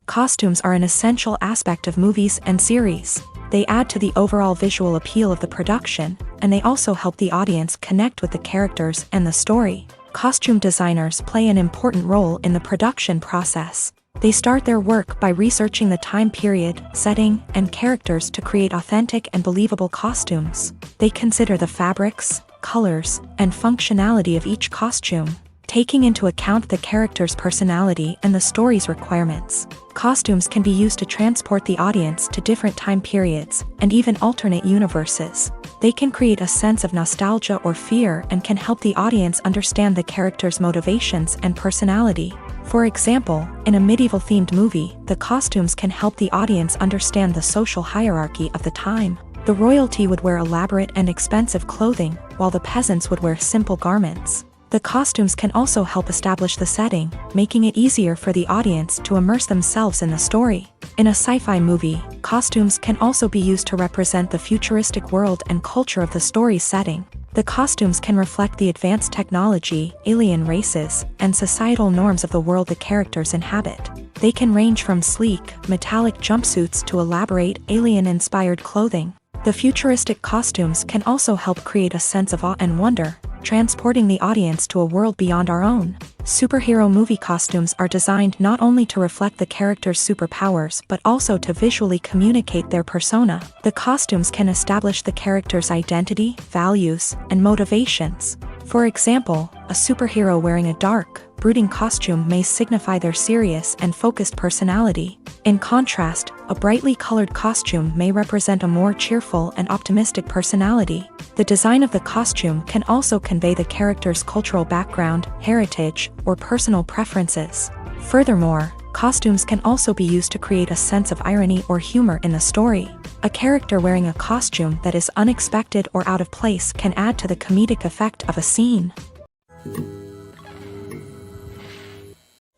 Costumes are an essential aspect of movies and series. They add to the overall visual appeal of the production, and they also help the audience connect with the characters and the story. Costume designers play an important role in the production process. They start their work by researching the time period, setting, and characters to create authentic and believable costumes. They consider the fabrics, colors, and functionality of each costume, taking into account the character's personality and the story's requirements. Costumes can be used to transport the audience to different time periods, and even alternate universes. They can create a sense of nostalgia or fear and can help the audience understand the character's motivations and personality. For example, in a medieval-themed movie, the costumes can help the audience understand the social hierarchy of the time. The royalty would wear elaborate and expensive clothing, while the peasants would wear simple garments. The costumes can also help establish the setting, making it easier for the audience to immerse themselves in the story. In a sci-fi movie, costumes can also be used to represent the futuristic world and culture of the story's setting. The costumes can reflect the advanced technology, alien races, and societal norms of the world the characters inhabit. They can range from sleek, metallic jumpsuits to elaborate, alien-inspired clothing. The futuristic costumes can also help create a sense of awe and wonder, transporting the audience to a world beyond our own. Superhero movie costumes are designed not only to reflect the character's superpowers but also to visually communicate their persona. The costumes can establish the character's identity, values, and motivations. For example, a superhero wearing a dark, brooding costume may signify their serious and focused personality. In contrast, a brightly colored costume may represent a more cheerful and optimistic personality. The design of the costume can also convey the character's cultural background, heritage, or personal preferences. Furthermore, costumes can also be used to create a sense of irony or humor in the story. A character wearing a costume that is unexpected or out of place can add to the comedic effect of a scene.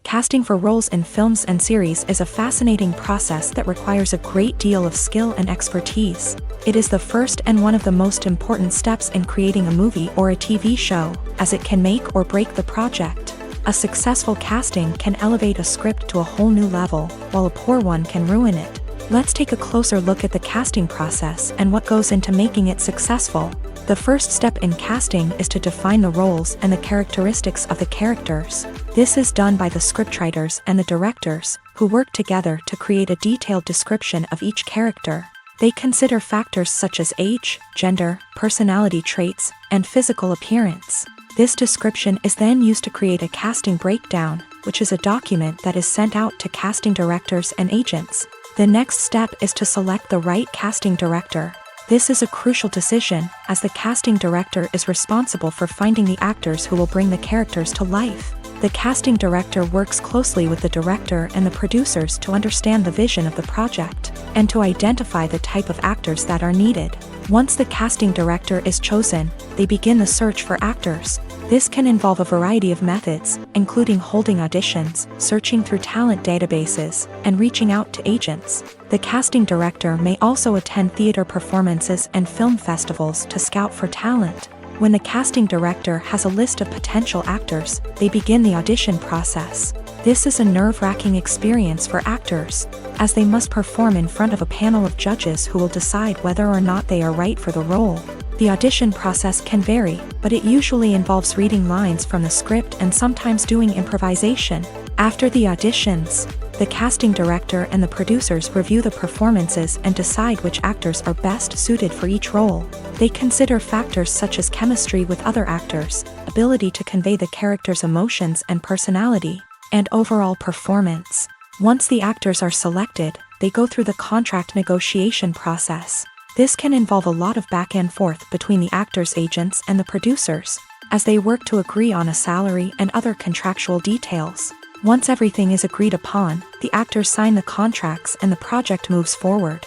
Casting for roles in films and series is a fascinating process that requires a great deal of skill and expertise. It is the first and one of the most important steps in creating a movie or a TV show, as it can make or break the project. A successful casting can elevate a script to a whole new level, while a poor one can ruin it. Let's take a closer look at the casting process and what goes into making it successful. The first step in casting is to define the roles and the characteristics of the characters. This is done by the scriptwriters and the directors, who work together to create a detailed description of each character. They consider factors such as age, gender, personality traits, and physical appearance. This description is then used to create a casting breakdown, which is a document that is sent out to casting directors and agents. The next step is to select the right casting director. This is a crucial decision, as the casting director is responsible for finding the actors who will bring the characters to life. The casting director works closely with the director and the producers to understand the vision of the project, and to identify the type of actors that are needed. Once the casting director is chosen, they begin the search for actors. This can involve a variety of methods, including holding auditions, searching through talent databases, and reaching out to agents. The casting director may also attend theater performances and film festivals to scout for talent. When the casting director has a list of potential actors, they begin the audition process. This is a nerve-wracking experience for actors, as they must perform in front of a panel of judges who will decide whether or not they are right for the role. The audition process can vary, but it usually involves reading lines from the script and sometimes doing improvisation. After the auditions, the casting director and the producers review the performances and decide which actors are best suited for each role. They consider factors such as chemistry with other actors, ability to convey the character's emotions and personality, and overall performance. Once the actors are selected, they go through the contract negotiation process. This can involve a lot of back and forth between the actors' agents and the producers, as they work to agree on a salary and other contractual details. Once everything is agreed upon, the actors sign the contracts and the project moves forward.